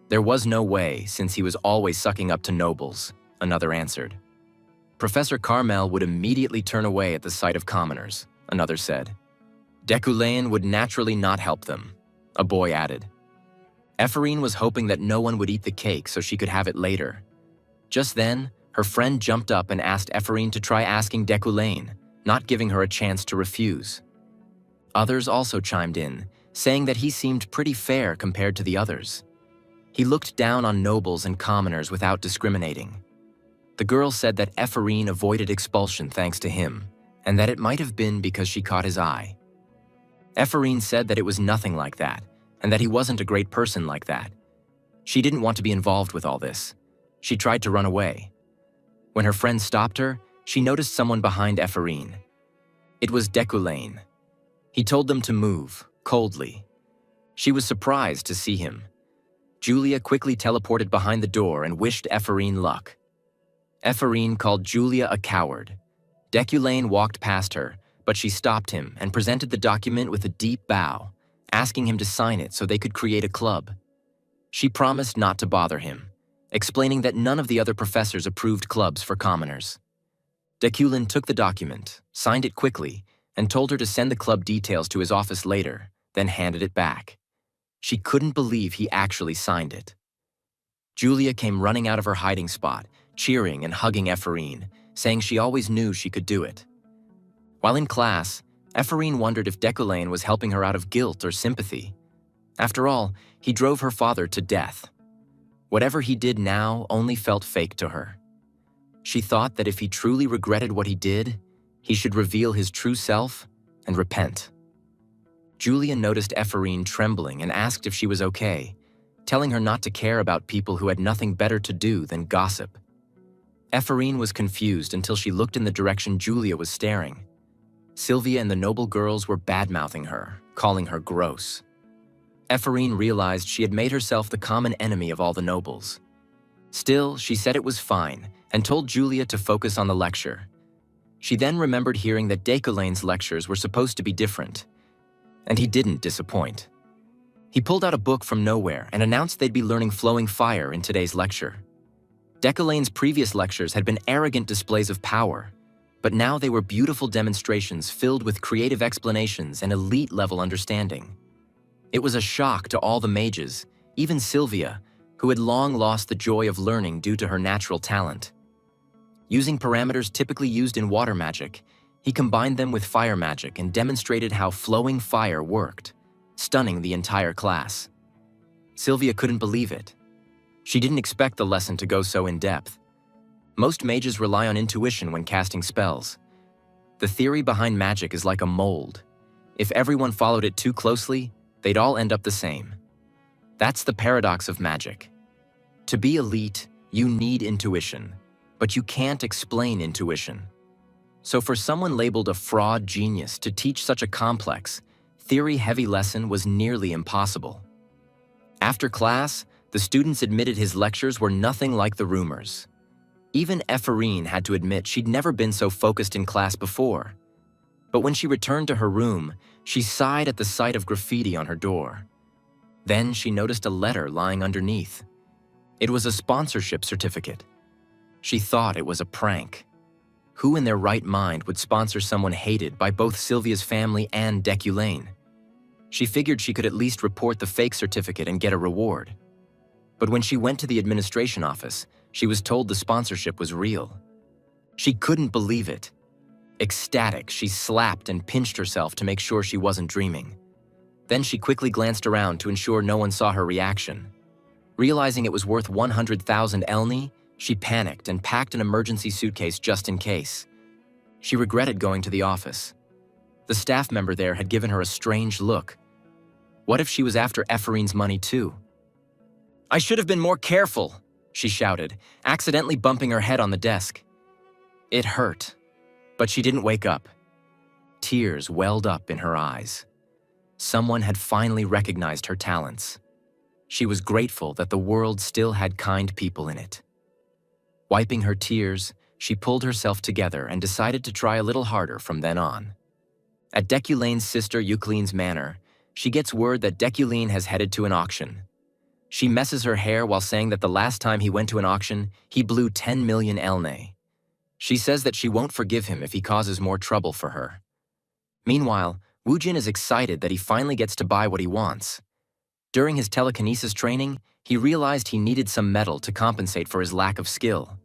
"There was no way, since he was always sucking up to nobles," another answered. "Professor Carmel would immediately turn away at the sight of commoners," another said. "Deculaine would naturally not help them," a boy added. Ephorine was hoping that no one would eat the cake so she could have it later. Just then, her friend jumped up and asked Ephorine to try asking Deculain, not giving her a chance to refuse. Others also chimed in, saying that he seemed pretty fair compared to the others. He looked down on nobles and commoners without discriminating. The girl said that Ephorine avoided expulsion thanks to him, and that it might have been because she caught his eye. Ephorine said that it was nothing like that, and that he wasn't a great person like that. She didn't want to be involved with all this. She tried to run away. When her friend stopped her, she noticed someone behind Ephorine. It was Deculain. He told them to move, coldly. She was surprised to see him. Julia quickly teleported behind the door and wished Ephorine luck. Ephorine called Julia a coward. Deculain walked past her, but she stopped him and presented the document with a deep bow, asking him to sign it so they could create a club. She promised not to bother him, explaining that none of the other professors approved clubs for commoners. Deculain took the document, signed it quickly, and told her to send the club details to his office later, then handed it back. She couldn't believe he actually signed it. Julia came running out of her hiding spot, cheering and hugging Ephorine, saying she always knew she could do it. While in class, Ephorine wondered if Deculain was helping her out of guilt or sympathy. After all, he drove her father to death. Whatever he did now only felt fake to her. She thought that if he truly regretted what he did, he should reveal his true self and repent. Julia noticed Ephorine trembling and asked if she was okay, telling her not to care about people who had nothing better to do than gossip. Ephorine was confused until she looked in the direction Julia was staring. Sylvia and the noble girls were bad-mouthing her, calling her gross. Ephorine realized she had made herself the common enemy of all the nobles. Still, she said it was fine and told Julia to focus on the lecture. She then remembered hearing that Deculain's lectures were supposed to be different, and he didn't disappoint. He pulled out a book from nowhere and announced they'd be learning flowing fire in today's lecture. Deculain's previous lectures had been arrogant displays of power, but now they were beautiful demonstrations filled with creative explanations and elite-level understanding. It was a shock to all the mages, even Sylvia, who had long lost the joy of learning due to her natural talent. Using parameters typically used in water magic, he combined them with fire magic and demonstrated how flowing fire worked, stunning the entire class. Sylvia couldn't believe it. She didn't expect the lesson to go so in-depth. Most mages rely on intuition when casting spells. The theory behind magic is like a mold. If everyone followed it too closely, they'd all end up the same. That's the paradox of magic. To be elite, you need intuition, but you can't explain intuition. So for someone labeled a fraud genius to teach such a complex, theory-heavy lesson was nearly impossible. After class, the students admitted his lectures were nothing like the rumors. Even Ephorine had to admit she'd never been so focused in class before. But when she returned to her room, she sighed at the sight of graffiti on her door. Then she noticed a letter lying underneath. It was a sponsorship certificate. She thought it was a prank. Who in their right mind would sponsor someone hated by both Sylvia's family and Deculain? She figured she could at least report the fake certificate and get a reward. But when she went to the administration office, she was told the sponsorship was real. She couldn't believe it. Ecstatic, she slapped and pinched herself to make sure she wasn't dreaming. Then she quickly glanced around to ensure no one saw her reaction. Realizing it was worth 100,000 elni, she panicked and packed an emergency suitcase just in case. She regretted going to the office. The staff member there had given her a strange look. What if she was after Ephorine's money too? "I should have been more careful," she shouted, accidentally bumping her head on the desk. It hurt, but she didn't wake up. Tears welled up in her eyes. Someone had finally recognized her talents. She was grateful that the world still had kind people in it. Wiping her tears, she pulled herself together and decided to try a little harder from then on. At Deculain's sister Eucline's manor, she gets word that Deculain has headed to an auction. She messes her hair while saying that the last time he went to an auction, he blew 10 million elne. She says that she won't forgive him if he causes more trouble for her. Meanwhile, Woojin is excited that he finally gets to buy what he wants. During his telekinesis training, he realized he needed some metal to compensate for his lack of skill.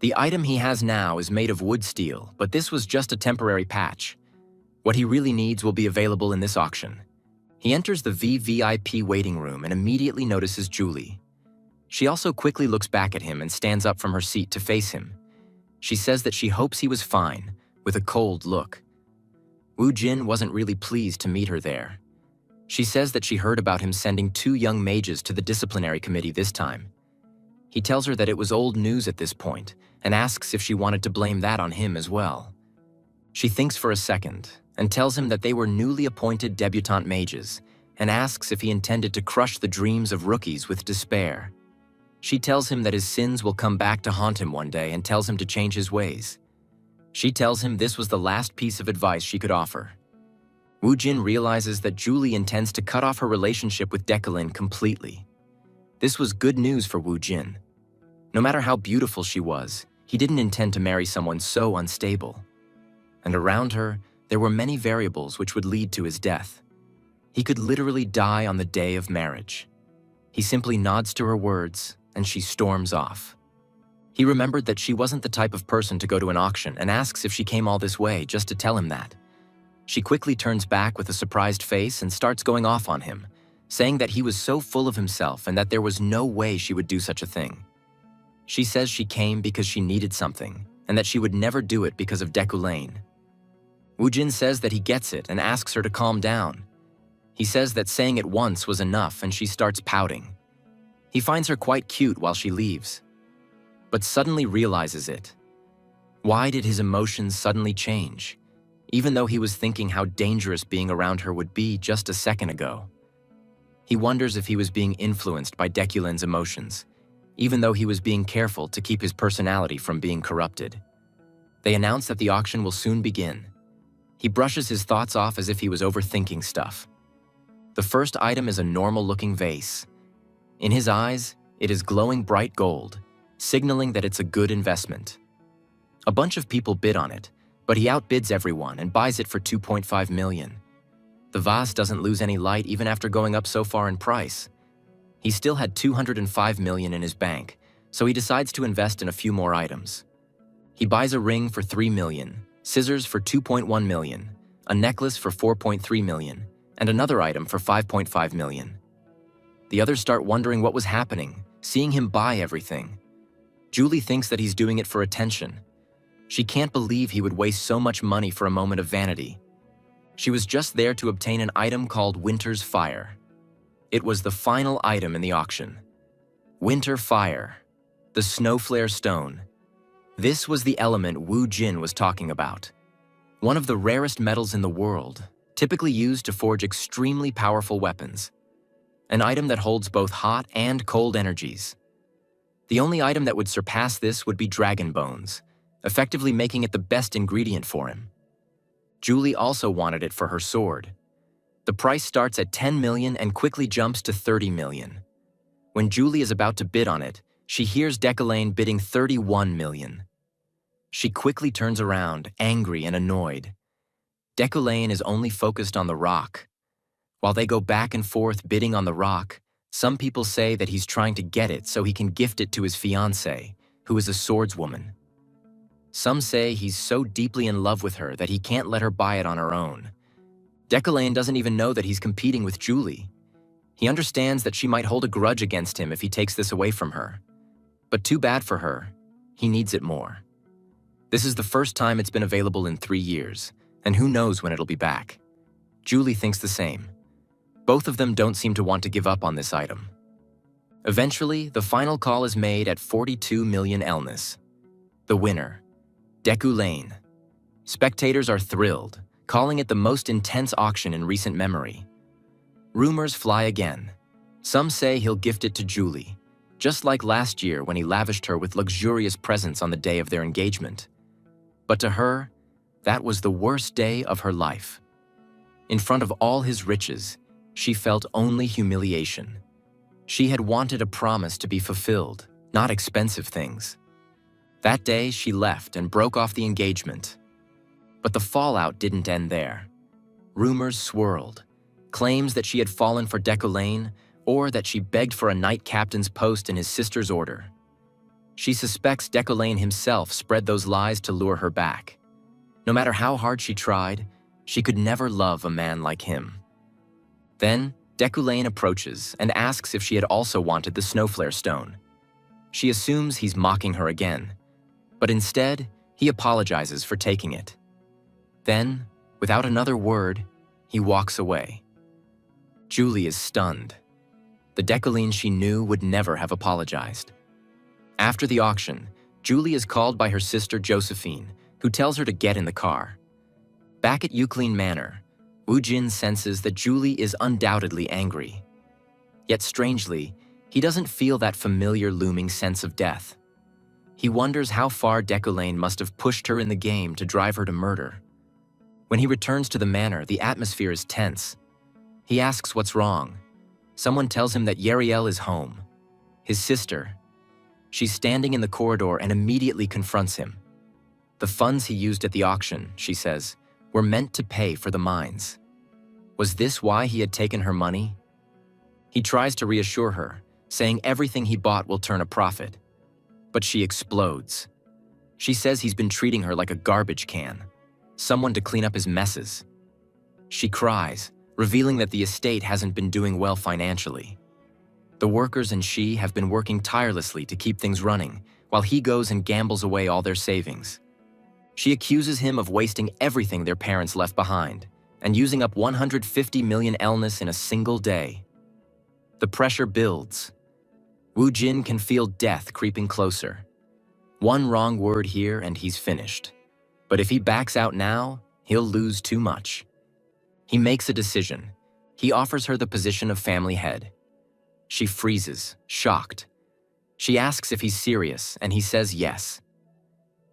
The item he has now is made of wood steel, but this was just a temporary patch. What he really needs will be available in this auction. He enters the VVIP waiting room and immediately notices Julie. She also quickly looks back at him and stands up from her seat to face him. She says that she hopes he was fine, with a cold look. Woo Jin wasn't really pleased to meet her there. She says that she heard about him sending 2 young mages to the disciplinary committee this time. He tells her that it was old news at this point and asks if she wanted to blame that on him as well. She thinks for a second and tells him that they were newly appointed debutante mages and asks if he intended to crush the dreams of rookies with despair. She tells him that his sins will come back to haunt him one day and tells him to change his ways. She tells him this was the last piece of advice she could offer. Woo Jin realizes that Julie intends to cut off her relationship with Decolin completely. This was good news for Woo Jin. No matter how beautiful she was, he didn't intend to marry someone so unstable. And around her, there were many variables which would lead to his death. He could literally die on the day of marriage. He simply nods to her words, and she storms off. He remembered that she wasn't the type of person to go to an auction and asks if she came all this way just to tell him that. She quickly turns back with a surprised face and starts going off on him, saying that he was so full of himself and that there was no way she would do such a thing. She says she came because she needed something and that she would never do it because of Decolin. Woo Jin says that he gets it and asks her to calm down. He says that saying it once was enough and she starts pouting. He finds her quite cute while she leaves, but suddenly realizes it. Why did his emotions suddenly change, even though he was thinking how dangerous being around her would be just a second ago? He wonders if he was being influenced by Decolin's emotions, even though he was being careful to keep his personality from being corrupted. They announce that the auction will soon begin. He brushes his thoughts off as if he was overthinking stuff. The first item is a normal-looking vase. In his eyes, it is glowing bright gold, signaling that it's a good investment. A bunch of people bid on it, but he outbids everyone and buys it for 2.5 million. The vase doesn't lose any light even after going up so far in price. He still had 205 million in his bank, so he decides to invest in a few more items. He buys a ring for 3 million, scissors for 2.1 million, a necklace for 4.3 million, and another item for 5.5 million. The others start wondering what was happening, seeing him buy everything. Julie thinks that he's doing it for attention. She can't believe he would waste so much money for a moment of vanity. She was just there to obtain an item called Winter's Fire. It was the final item in the auction. Winter Fire, the Snowflare Stone. This was the element Woo Jin was talking about. One of the rarest metals in the world, typically used to forge extremely powerful weapons. An item that holds both hot and cold energies. The only item that would surpass this would be dragon bones, effectively making it the best ingredient for him. Julie also wanted it for her sword. The price starts at 10 million and quickly jumps to 30 million. When Julie is about to bid on it, she hears Decolin bidding 31 million. She quickly turns around, angry and annoyed. Decolin is only focused on the rock. While they go back and forth bidding on the rock, some people say that he's trying to get it so he can gift it to his fiancée, who is a swordswoman. Some say he's so deeply in love with her that he can't let her buy it on her own. Decolin doesn't even know that he's competing with Julie. He understands that she might hold a grudge against him if he takes this away from her. But too bad for her, he needs it more. This is the first time it's been available in 3 years, and who knows when it'll be back. Julie thinks the same. Both of them don't seem to want to give up on this item. Eventually, the final call is made at 42 million Elnis. The winner, Decolin. Spectators are thrilled, calling it the most intense auction in recent memory. Rumors fly again. Some say he'll gift it to Julie, just like last year when he lavished her with luxurious presents on the day of their engagement. But to her, that was the worst day of her life. In front of all his riches, she felt only humiliation. She had wanted a promise to be fulfilled, not expensive things. That day, she left and broke off the engagement. But the fallout didn't end there. Rumors swirled. claims that she had fallen for Decollane or that she begged for a knight captain's post in his sister's order. She suspects Decollane himself spread those lies to lure her back. No matter how hard she tried, she could never love a man like him. Then, Decollane approaches and asks if she had also wanted the Snowflare Stone. She assumes he's mocking her again, but instead, he apologizes for taking it. Then, without another word, he walks away. Julie is stunned. The Decollane she knew would never have apologized. After the auction, Julie is called by her sister Josephine, who tells her to get in the car. Back at Euclid Manor, Woo Jin senses that Julie is undoubtedly angry. Yet strangely, he doesn't feel that familiar looming sense of death. He wonders how far Decollane must have pushed her in the game to drive her to murder. When he returns to the manor, the atmosphere is tense. He asks what's wrong. Someone tells him that Yahello is home. His sister. She's standing in the corridor and immediately confronts him. The funds he used at the auction, she says, were meant to pay for the mines. Was this why he had taken her money? He tries to reassure her, saying everything he bought will turn a profit. But she explodes. She says he's been treating her like a garbage can, someone to clean up his messes. She cries, revealing that the estate hasn't been doing well financially. The workers and she have been working tirelessly to keep things running, while he goes and gambles away all their savings. She accuses him of wasting everything their parents left behind and using up 150 million illness in a single day. The pressure builds. Woo Jin can feel death creeping closer. One wrong word here and he's finished. But if he backs out now, he'll lose too much. He makes a decision. He offers her the position of family head. She freezes, shocked. She asks if he's serious, and he says yes.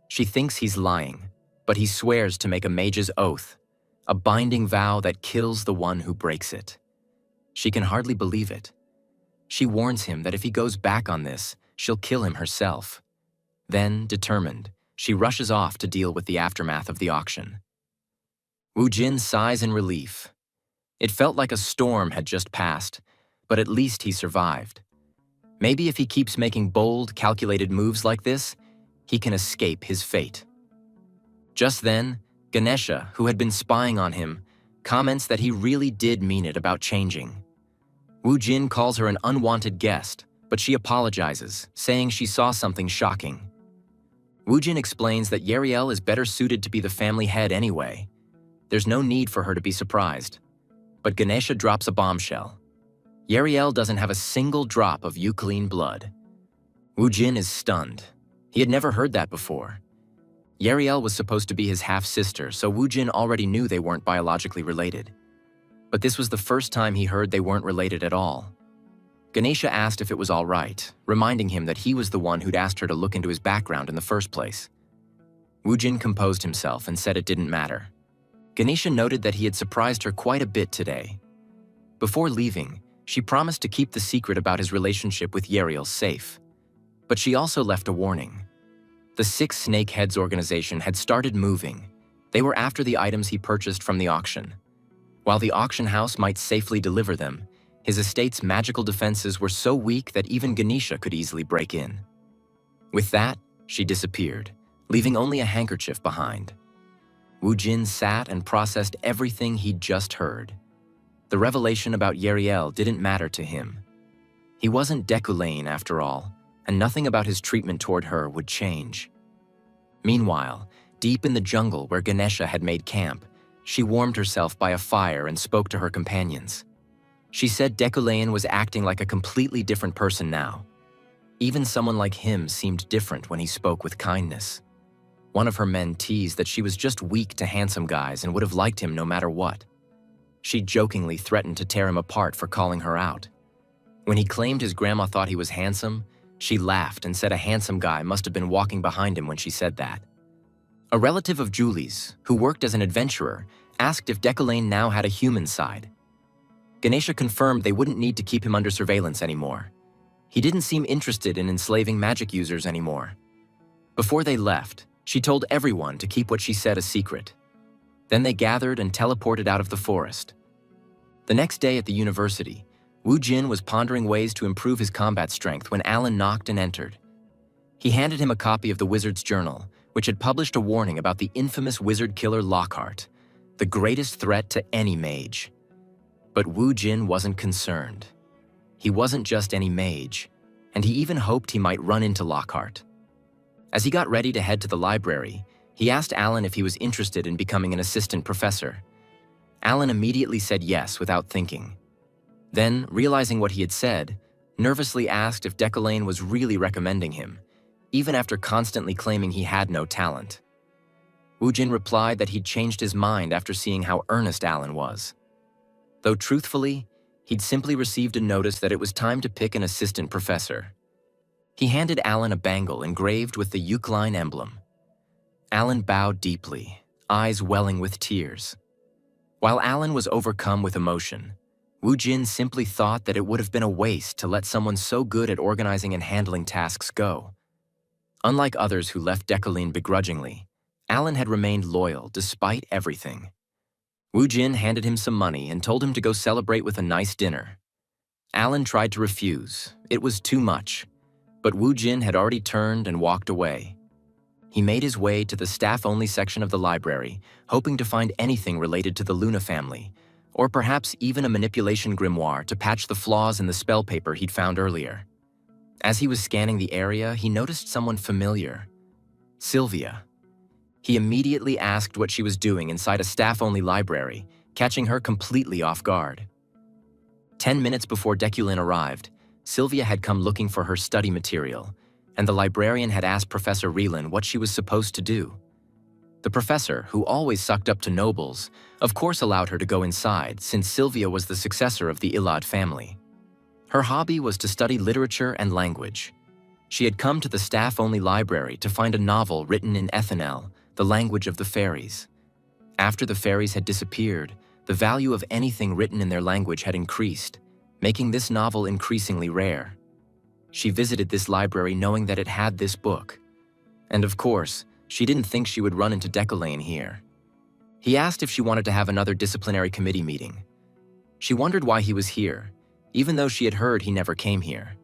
She thinks he's lying, but he swears to make a mage's oath, a binding vow that kills the one who breaks it. She can hardly believe it. She warns him that if he goes back on this, she'll kill him herself. Then, determined, she rushes off to deal with the aftermath of the auction. Woo Jin sighs in relief. It felt like a storm had just passed, but at least he survived. Maybe if he keeps making bold, calculated moves like this, he can escape his fate. Just then, Ganesha, who had been spying on him, comments that he really did mean it about changing. Woo Jin calls her an unwanted guest, but she apologizes, saying she saw something shocking. Woo Jin explains that Yahello is better suited to be the family head anyway. There's no need for her to be surprised. But Ganesha drops a bombshell. Yahello doesn't have a single drop of Euclid blood. Woo Jin is stunned. He had never heard that before. Yahello was supposed to be his half-sister, so Woo Jin already knew they weren't biologically related. But this was the first time he heard they weren't related at all. Ganesha asked if it was all right, reminding him that he was the one who'd asked her to look into his background in the first place. Woo Jin composed himself and said it didn't matter. Ganesha noted that he had surprised her quite a bit today. Before leaving, she promised to keep the secret about his relationship with Yahello safe. But she also left a warning. The Six Snakeheads organization had started moving. They were after the items he purchased from the auction. While the auction house might safely deliver them, his estate's magical defenses were so weak that even Ganesha could easily break in. With that, she disappeared, leaving only a handkerchief behind. Woo Jin sat and processed everything he'd just heard. The revelation about Yahello didn't matter to him. He wasn't Decollane after all, and nothing about his treatment toward her would change. Meanwhile, deep in the jungle where Ganesha had made camp, she warmed herself by a fire and spoke to her companions. She said Decollane was acting like a completely different person now. Even someone like him seemed different when he spoke with kindness. One of her men teased that she was just weak to handsome guys and would have liked him no matter what. She jokingly threatened to tear him apart for calling her out. When he claimed his grandma thought he was handsome, she laughed and said a handsome guy must have been walking behind him when she said that. A relative of Julie's, who worked as an adventurer, asked if Decollane now had a human side. Ganesha confirmed they wouldn't need to keep him under surveillance anymore. He didn't seem interested in enslaving magic users anymore. Before they left, she told everyone to keep what she said a secret. Then they gathered and teleported out of the forest. The next day at the university, Wu Jin was pondering ways to improve his combat strength when Alan knocked and entered. He handed him a copy of the Wizard's Journal, which had published a warning about the infamous wizard killer Lockhart, the greatest threat to any mage. But Wu Jin wasn't concerned. He wasn't just any mage, and he even hoped he might run into Lockhart. As he got ready to head to the library, he asked Alan if he was interested in becoming an assistant professor. Alan immediately said yes without thinking. Then, realizing what he had said, nervously asked if Decollane was really recommending him, even after constantly claiming he had no talent. Wu Jin replied that he'd changed his mind after seeing how earnest Alan was. Though truthfully, he'd simply received a notice that it was time to pick an assistant professor. He handed Alan a bangle engraved with the Eucline emblem. Alan bowed deeply, eyes welling with tears. While Alan was overcome with emotion, Wu Jin simply thought that it would have been a waste to let someone so good at organizing and handling tasks go. Unlike others who left Decollane begrudgingly, Alan had remained loyal despite everything. Wu Jin handed him some money and told him to go celebrate with a nice dinner. Alan tried to refuse. It was too much. But Wu Jin had already turned and walked away. He made his way to the staff-only section of the library, hoping to find anything related to the Luna family, or perhaps even a manipulation grimoire to patch the flaws in the spell paper he'd found earlier. As he was scanning the area, he noticed someone familiar. Sylvia. He immediately asked what she was doing inside a staff-only library, catching her completely off guard. 10 minutes before Decollane arrived, Sylvia had come looking for her study material, and the librarian had asked Professor Relan what she was supposed to do. The professor, who always sucked up to nobles, of course allowed her to go inside since Sylvia was the successor of the Ilad family. Her hobby was to study literature and language. She had come to the staff-only library to find a novel written in Ethanel, the language of the fairies. After the fairies had disappeared, the value of anything written in their language had increased, making this novel increasingly rare. She visited this library knowing that it had this book. And of course, she didn't think she would run into Decollane here. He asked if she wanted to have another disciplinary committee meeting. She wondered why he was here, even though she had heard he never came here.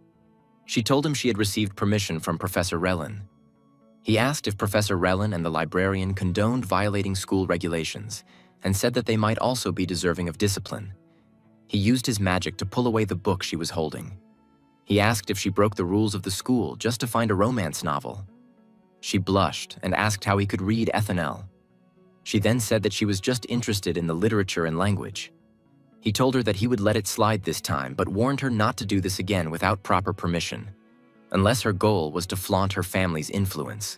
She told him she had received permission from Professor Relan. He asked if Professor Relan and the librarian condoned violating school regulations, and said that they might also be deserving of discipline. He used his magic to pull away the book she was holding. He asked if she broke the rules of the school just to find a romance novel. She blushed and asked how he could read Ethanel. She then said that she was just interested in the literature and language. He told her that he would let it slide this time, but warned her not to do this again without proper permission, unless her goal was to flaunt her family's influence.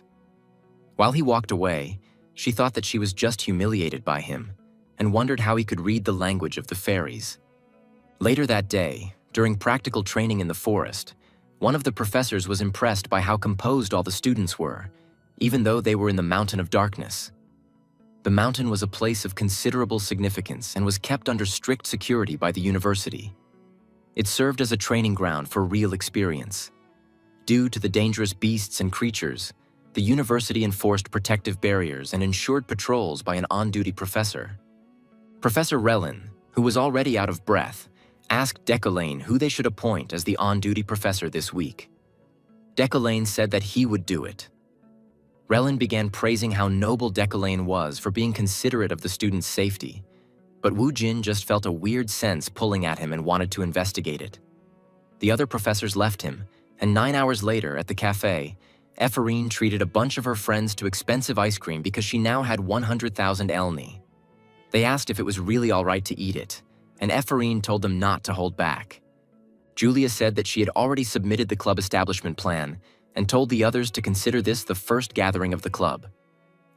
While he walked away, she thought that she was just humiliated by him and wondered how he could read the language of the fairies. Later that day, during practical training in the forest, one of the professors was impressed by how composed all the students were, even though they were in the Mountain of Darkness. The mountain was a place of considerable significance and was kept under strict security by the university. It served as a training ground for real experience. Due to the dangerous beasts and creatures, the university enforced protective barriers and ensured patrols by an on-duty professor. Professor Relan, who was already out of breath, asked Decollane who they should appoint as the on-duty professor this week. Decollane said that he would do it. Relan began praising how noble Decollane was for being considerate of the students' safety, but Wu Jin just felt a weird sense pulling at him and wanted to investigate it. The other professors left him, and 9 hours later at the cafe, Ephorine treated a bunch of her friends to expensive ice cream because she now had 100,000 elni. They asked if it was really all right to eat it, and Ephorine told them not to hold back. Julia said that she had already submitted the club establishment plan and told the others to consider this the first gathering of the club.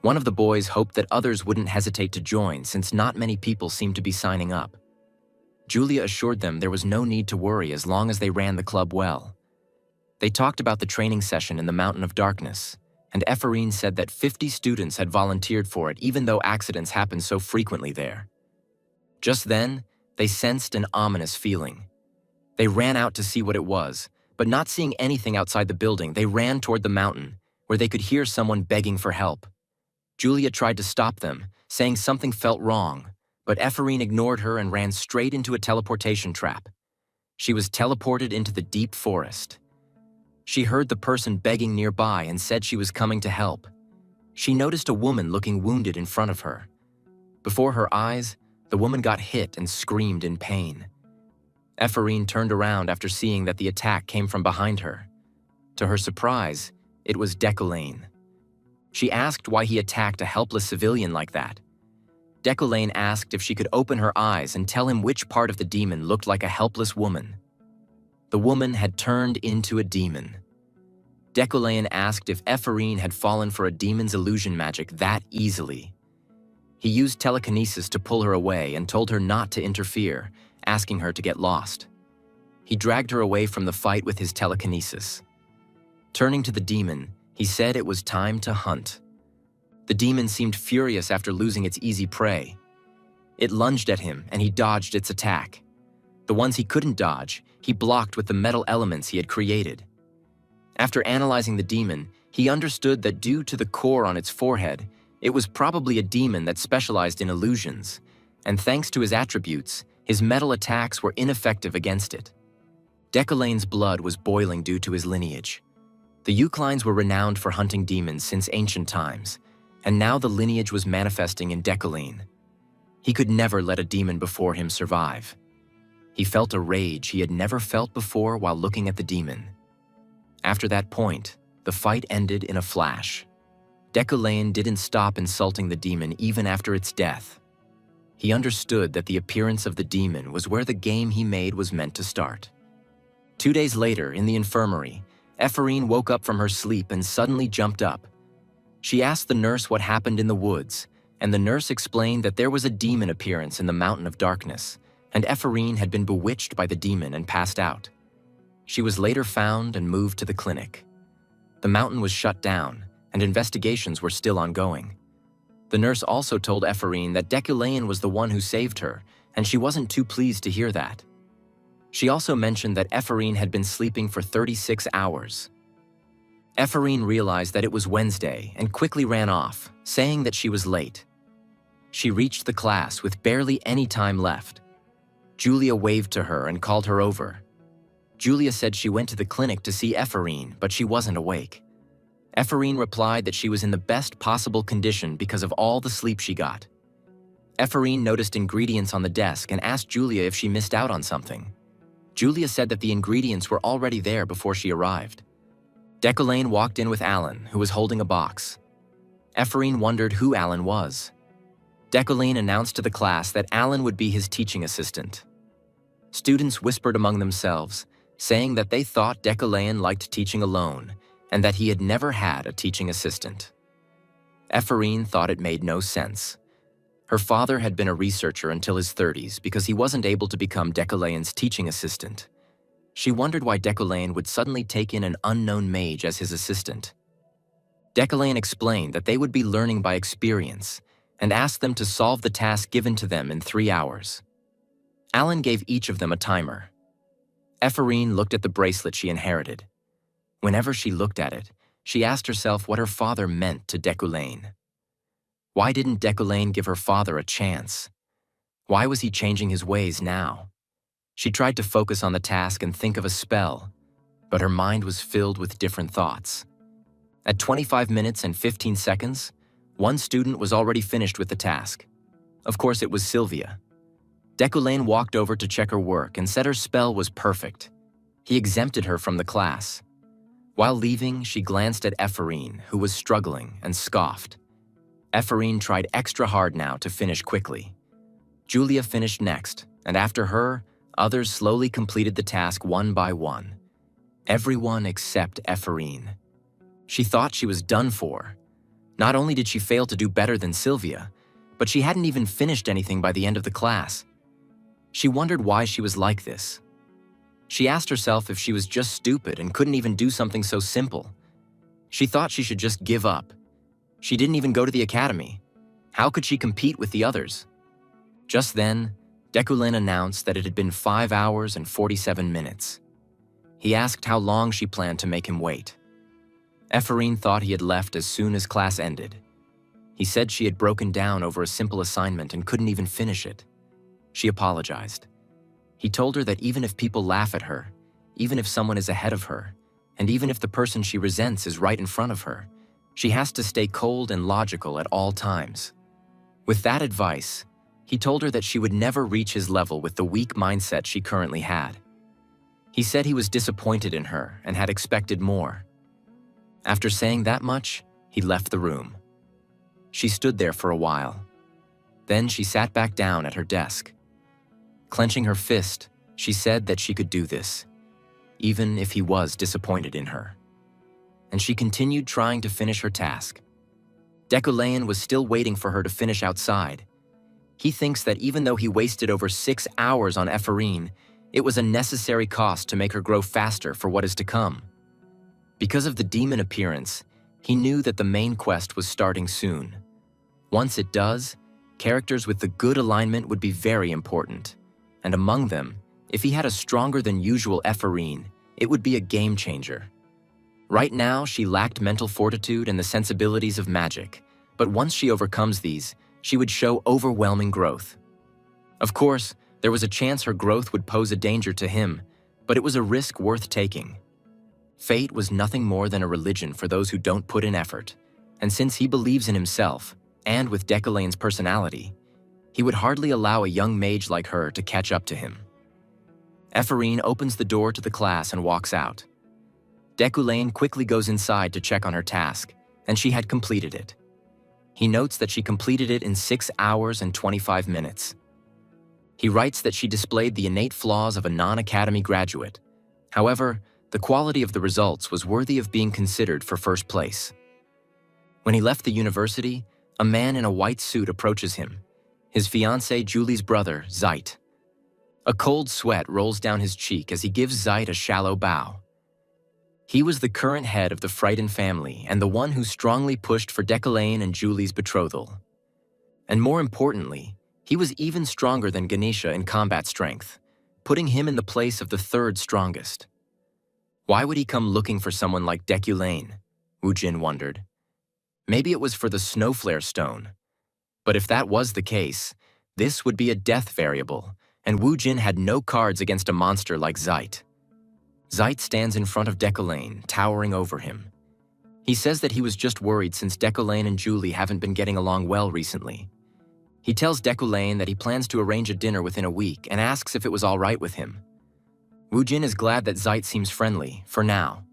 One of the boys hoped that others wouldn't hesitate to join since not many people seemed to be signing up. Julia assured them there was no need to worry as long as they ran the club well. They talked about the training session in the Mountain of Darkness, and Ephorine said that 50 students had volunteered for it even though accidents happened so frequently there. Just then, they sensed an ominous feeling. They ran out to see what it was, but not seeing anything outside the building, they ran toward the mountain, where they could hear someone begging for help. Julia tried to stop them, saying something felt wrong, But Ephorine ignored her and ran straight into a teleportation trap. She was teleported into the deep forest. She heard the person begging nearby and said she was coming to help. She noticed a woman looking wounded in front of her. Before her eyes, the woman got hit and screamed in pain. Ephorine turned around after seeing that the attack came from behind her. To her surprise, it was Decollane. She asked why he attacked a helpless civilian like that. Decollane asked if she could open her eyes and tell him which part of the demon looked like a helpless woman. The woman had turned into a demon. Decollane asked if Ephorine had fallen for a demon's illusion magic that easily. He used telekinesis to pull her away and told her not to interfere, asking her to get lost. He dragged her away from the fight with his telekinesis. Turning to the demon, he said it was time to hunt. The demon seemed furious after losing its easy prey. It lunged at him and he dodged its attack. The ones he couldn't dodge, he blocked with the metal elements he had created. After analyzing the demon, he understood that due to the core on its forehead, it was probably a demon that specialized in illusions, and thanks to his attributes, his metal attacks were ineffective against it. Decollane's blood was boiling due to his lineage. The Euclines were renowned for hunting demons since ancient times, and now the lineage was manifesting in Decollane. He could never let a demon before him survive. He felt a rage he had never felt before while looking at the demon. After that point, the fight ended in a flash. Decollane didn't stop insulting the demon even after its death. He understood that the appearance of the demon was where the game he made was meant to start. 2 days later, in the infirmary, Ephorine woke up from her sleep and suddenly jumped up. She asked the nurse what happened in the woods, and the nurse explained that there was a demon appearance in the Mountain of Darkness, and Ephorine had been bewitched by the demon and passed out. She was later found and moved to the clinic. The mountain was shut down, and investigations were still ongoing. The nurse also told Ephorine that Decollane was the one who saved her, and she wasn't too pleased to hear that. She also mentioned that Ephorine had been sleeping for 36 hours. Ephorine realized that it was Wednesday and quickly ran off, saying that she was late. She reached the class with barely any time left. Julia waved to her and called her over. Julia said she went to the clinic to see Ephorine, but she wasn't awake. Ephorine replied that she was in the best possible condition because of all the sleep she got. Ephorine noticed ingredients on the desk and asked Julia if she missed out on something. Julia said that the ingredients were already there before she arrived. Decollane walked in with Alan, who was holding a box. Ephorine wondered who Alan was. Decollane announced to the class that Alan would be his teaching assistant. Students whispered among themselves, saying that they thought Decollane liked teaching alone, and that he had never had a teaching assistant. Ephorine thought it made no sense. Her father had been a researcher until his 30s because he wasn't able to become Decollane's teaching assistant. She wondered why Decollane would suddenly take in an unknown mage as his assistant. Decollane explained that they would be learning by experience and asked them to solve the task given to them in 3 hours. Alan gave each of them a timer. Ephorine looked at the bracelet she inherited. Whenever she looked at it, she asked herself what her father meant to Decollane. Why didn't Decollane give her father a chance? Why was he changing his ways now? She tried to focus on the task and think of a spell, but her mind was filled with different thoughts. At 25 minutes and 15 seconds, one student was already finished with the task. Of course, it was Sylvia. Decollane walked over to check her work and said her spell was perfect. He exempted her from the class. While leaving, she glanced at Ephorine, who was struggling, and scoffed. Ephorine tried extra hard now to finish quickly. Julia finished next, and after her, others slowly completed the task one by one. Everyone except Ephorine. She thought she was done for. Not only did she fail to do better than Sylvia, but she hadn't even finished anything by the end of the class. She wondered why she was like this. She asked herself if she was just stupid and couldn't even do something so simple. She thought she should just give up. She didn't even go to the academy. How could she compete with the others? Just then, Decollane announced that it had been 5 hours and 47 minutes. He asked how long she planned to make him wait. Ephorine thought he had left as soon as class ended. He said she had broken down over a simple assignment and couldn't even finish it. She apologized. He told her that even if people laugh at her, even if someone is ahead of her, and even if the person she resents is right in front of her, she has to stay cold and logical at all times. With that advice, he told her that she would never reach his level with the weak mindset she currently had. He said he was disappointed in her and had expected more. After saying that much, he left the room. She stood there for a while. Then she sat back down at her desk. Clenching her fist, she said that she could do this, even if he was disappointed in her. And she continued trying to finish her task. Deculain was still waiting for her to finish outside. He thinks that even though he wasted over 6 hours on Ephrine, it was a necessary cost to make her grow faster for what is to come. Because of the demon appearance, he knew that the main quest was starting soon. Once it does, characters with the good alignment would be very important. And among them, if he had a stronger than usual Ephrine, it would be a game changer. Right now, she lacked mental fortitude and the sensibilities of magic, but once she overcomes these, she would show overwhelming growth. Of course, there was a chance her growth would pose a danger to him, but it was a risk worth taking. Fate was nothing more than a religion for those who don't put in effort, and since he believes in himself, and with Deculain's personality, he would hardly allow a young mage like her to catch up to him. Ephrine opens the door to the class and walks out. Deculain quickly goes inside to check on her task, and she had completed it. He notes that she completed it in 6 hours and 25 minutes. He writes that she displayed the innate flaws of a non-academy graduate. However, the quality of the results was worthy of being considered for first place. When he left the university, a man in a white suit approaches him, his fiancée Julie's brother, Zeit. A cold sweat rolls down his cheek as he gives Zeit a shallow bow. He was the current head of the Frighten family and the one who strongly pushed for Deculain and Julie's betrothal. And more importantly, he was even stronger than Ganesha in combat strength, putting him in the place of the third strongest. Why would he come looking for someone like Deculain? Wu Jin wondered. Maybe it was for the Snowflare Stone. But if that was the case, this would be a death variable, and Wu Jin had no cards against a monster like Zeit. Zeit stands in front of Deculain, towering over him. He says that he was just worried since Deculain and Julie haven't been getting along well recently. He tells Deculain that he plans to arrange a dinner within a week and asks if it was all right with him. Wu Jin is glad that Zeit seems friendly, for now.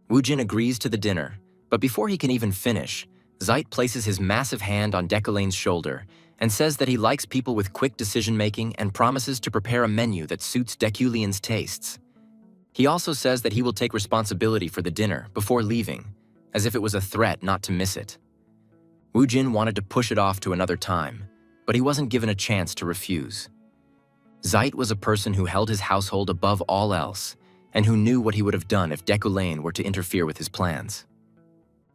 Wu Jin agrees to the dinner, but before he can even finish, Zeit places his massive hand on Deculain's shoulder and says that he likes people with quick decision-making and promises to prepare a menu that suits Deculain's tastes. He also says that he will take responsibility for the dinner before leaving, as if it was a threat not to miss it. Wu Jin wanted to push it off to another time, but he wasn't given a chance to refuse. Zeit was a person who held his household above all else, and who knew what he would have done if Deculain were to interfere with his plans.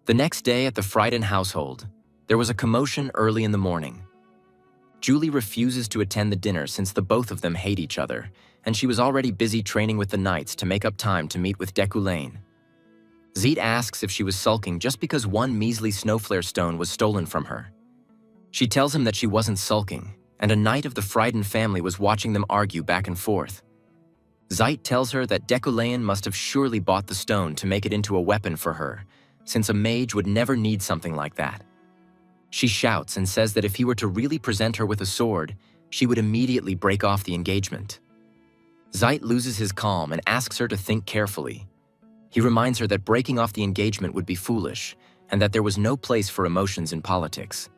The next day at the Frighten household, there was a commotion early in the morning. Julie refuses to attend the dinner since the both of them hate each other, and she was already busy training with the knights to make up time to meet with Deculain. Zeit asks if she was sulking just because one measly Snowflare stone was stolen from her. She tells him that she wasn't sulking, and a knight of the Frighten family was watching them argue back and forth. Zeit tells her that Deculain must have surely bought the stone to make it into a weapon for her, since a mage would never need something like that. She shouts and says that if he were to really present her with a sword, she would immediately break off the engagement. Zeit loses his calm and asks her to think carefully. He reminds her that breaking off the engagement would be foolish, and that there was no place for emotions in politics.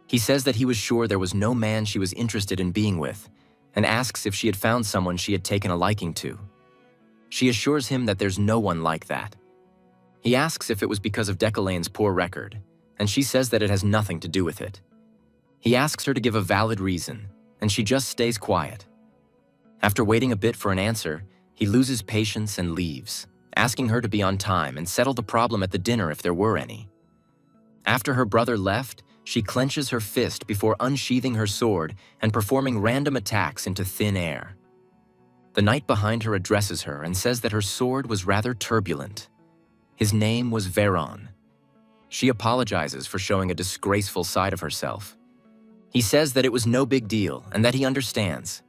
He says that he was sure there was no man she was interested in being with, and asks if she had found someone she had taken a liking to. She assures him that there's no one like that. He asks if it was because of Deculain's poor record, and she says that it has nothing to do with it. He asks her to give a valid reason, and she just stays quiet. After waiting a bit for an answer, he loses patience and leaves, asking her to be on time and settle the problem at the dinner if there were any. After her brother left, she clenches her fist before unsheathing her sword and performing random attacks into thin air. The knight behind her addresses her and says that her sword was rather turbulent. His name was Veron. She apologizes for showing a disgraceful side of herself. He says that it was no big deal and that he understands.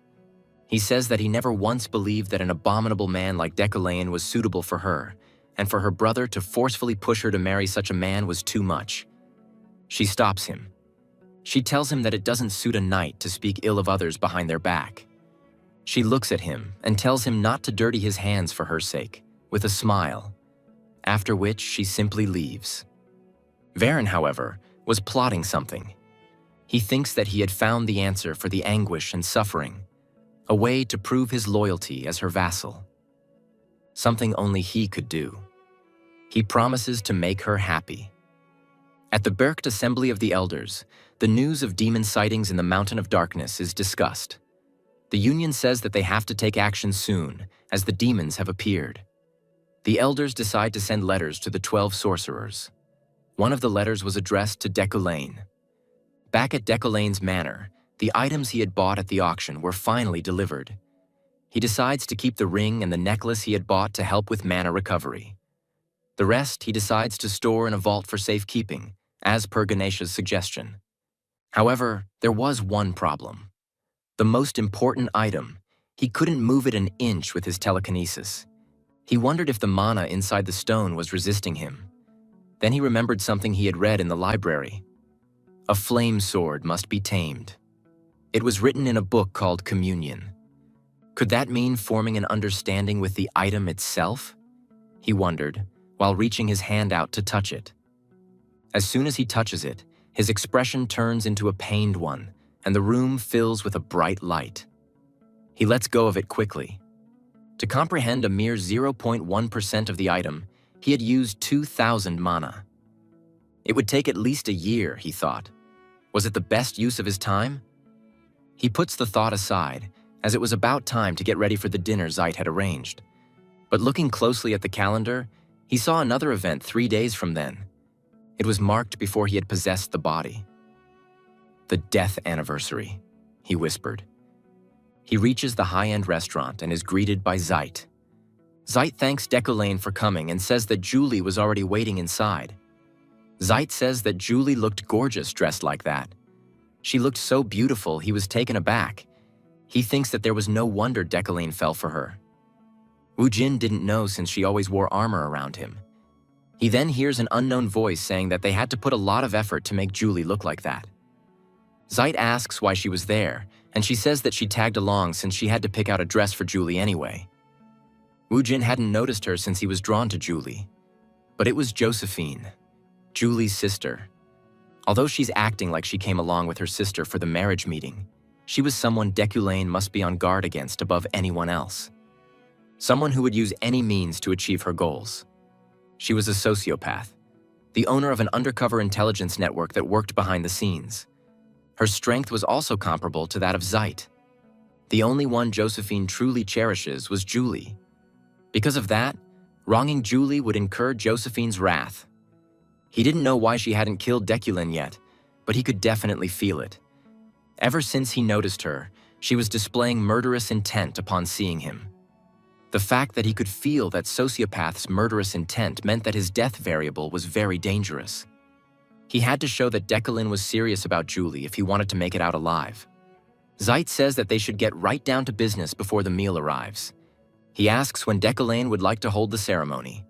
He says that he never once believed that an abominable man like Deculain was suitable for her, and for her brother to forcefully push her to marry such a man was too much. She stops him. She tells him that it doesn't suit a knight to speak ill of others behind their back. She looks at him and tells him not to dirty his hands for her sake, with a smile, after which she simply leaves. Varen, however, was plotting something. He thinks that he had found the answer for the anguish and suffering, a way to prove his loyalty as her vassal. Something only he could do. He promises to make her happy. At the Berkt Assembly of the Elders, the news of demon sightings in the Mountain of Darkness is discussed. The Union says that they have to take action soon, as the demons have appeared. The Elders decide to send letters to the 12 sorcerers. One of the letters was addressed to Deculain. Back at Deculain's manor, the items he had bought at the auction were finally delivered. He decides to keep the ring and the necklace he had bought to help with mana recovery. The rest he decides to store in a vault for safekeeping, as per Ganesha's suggestion. However, there was one problem. The most important item, he couldn't move it an inch with his telekinesis. He wondered if the mana inside the stone was resisting him. Then he remembered something he had read in the library. A flame sword must be tamed. It was written in a book called Communion. Could that mean forming an understanding with the item itself? He wondered, while reaching his hand out to touch it. As soon as he touches it, his expression turns into a pained one, and the room fills with a bright light. He lets go of it quickly. To comprehend a mere 0.1% of the item, he had used 2,000 mana. It would take at least a year, he thought. Was it the best use of his time? He puts the thought aside, as it was about time to get ready for the dinner Zeit had arranged. But looking closely at the calendar, he saw another event 3 days from then. It was marked before he had possessed the body. The death anniversary, he whispered. He reaches the high-end restaurant and is greeted by Zeit. Zeit thanks Deculain for coming and says that Julie was already waiting inside. Zeit says that Julie looked gorgeous dressed like that. She looked so beautiful he was taken aback. He thinks that there was no wonder Deculain fell for her. Wu Jin didn't know since she always wore armor around him. He then hears an unknown voice saying that they had to put a lot of effort to make Julie look like that. Zeit asks why she was there, and she says that she tagged along since she had to pick out a dress for Julie anyway. Wu Jin hadn't noticed her since he was drawn to Julie. But it was Josephine, Julie's sister. Although she's acting like she came along with her sister for the marriage meeting, she was someone Deculain must be on guard against above anyone else. Someone who would use any means to achieve her goals. She was a sociopath, the owner of an undercover intelligence network that worked behind the scenes. Her strength was also comparable to that of Zeit. The only one Josephine truly cherishes was Julie. Because of that, wronging Julie would incur Josephine's wrath. He didn't know why she hadn't killed Deculain yet, but he could definitely feel it. Ever since he noticed her, she was displaying murderous intent upon seeing him. The fact that he could feel that sociopath's murderous intent meant that his death variable was very dangerous. He had to show that Deculain was serious about Julie if he wanted to make it out alive. Zeit says that they should get right down to business before the meal arrives. He asks when Deculain would like to hold the ceremony.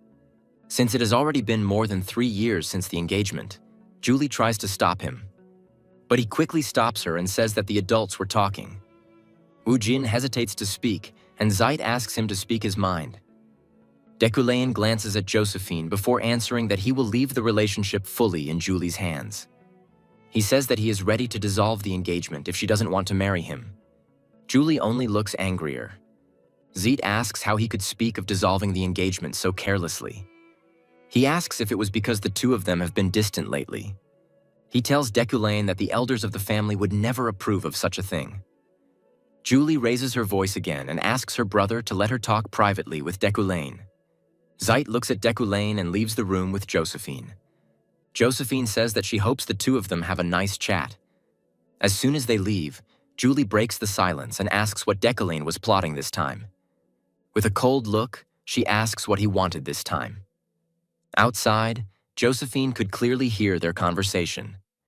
Since it has already been more than 3 years since the engagement, Julie tries to stop him. But he quickly stops her and says that the adults were talking. Wu Jin hesitates to speak, and Zeit asks him to speak his mind. Deculain glances at Josephine before answering that he will leave the relationship fully in Julie's hands. He says that he is ready to dissolve the engagement if she doesn't want to marry him. Julie only looks angrier. Zeit asks how he could speak of dissolving the engagement so carelessly. He asks if it was because the two of them have been distant lately. He tells Deculain that the elders of the family would never approve of such a thing. Julie raises her voice again and asks her brother to let her talk privately with Deculain. Zeit looks at Deculain and leaves the room with Josephine. Josephine says that she hopes the two of them have a nice chat. As soon as they leave, Julie breaks the silence and asks what Deculain was plotting this time. With a cold look, she asks what he wanted this time. Outside, Josephine could clearly hear their conversation.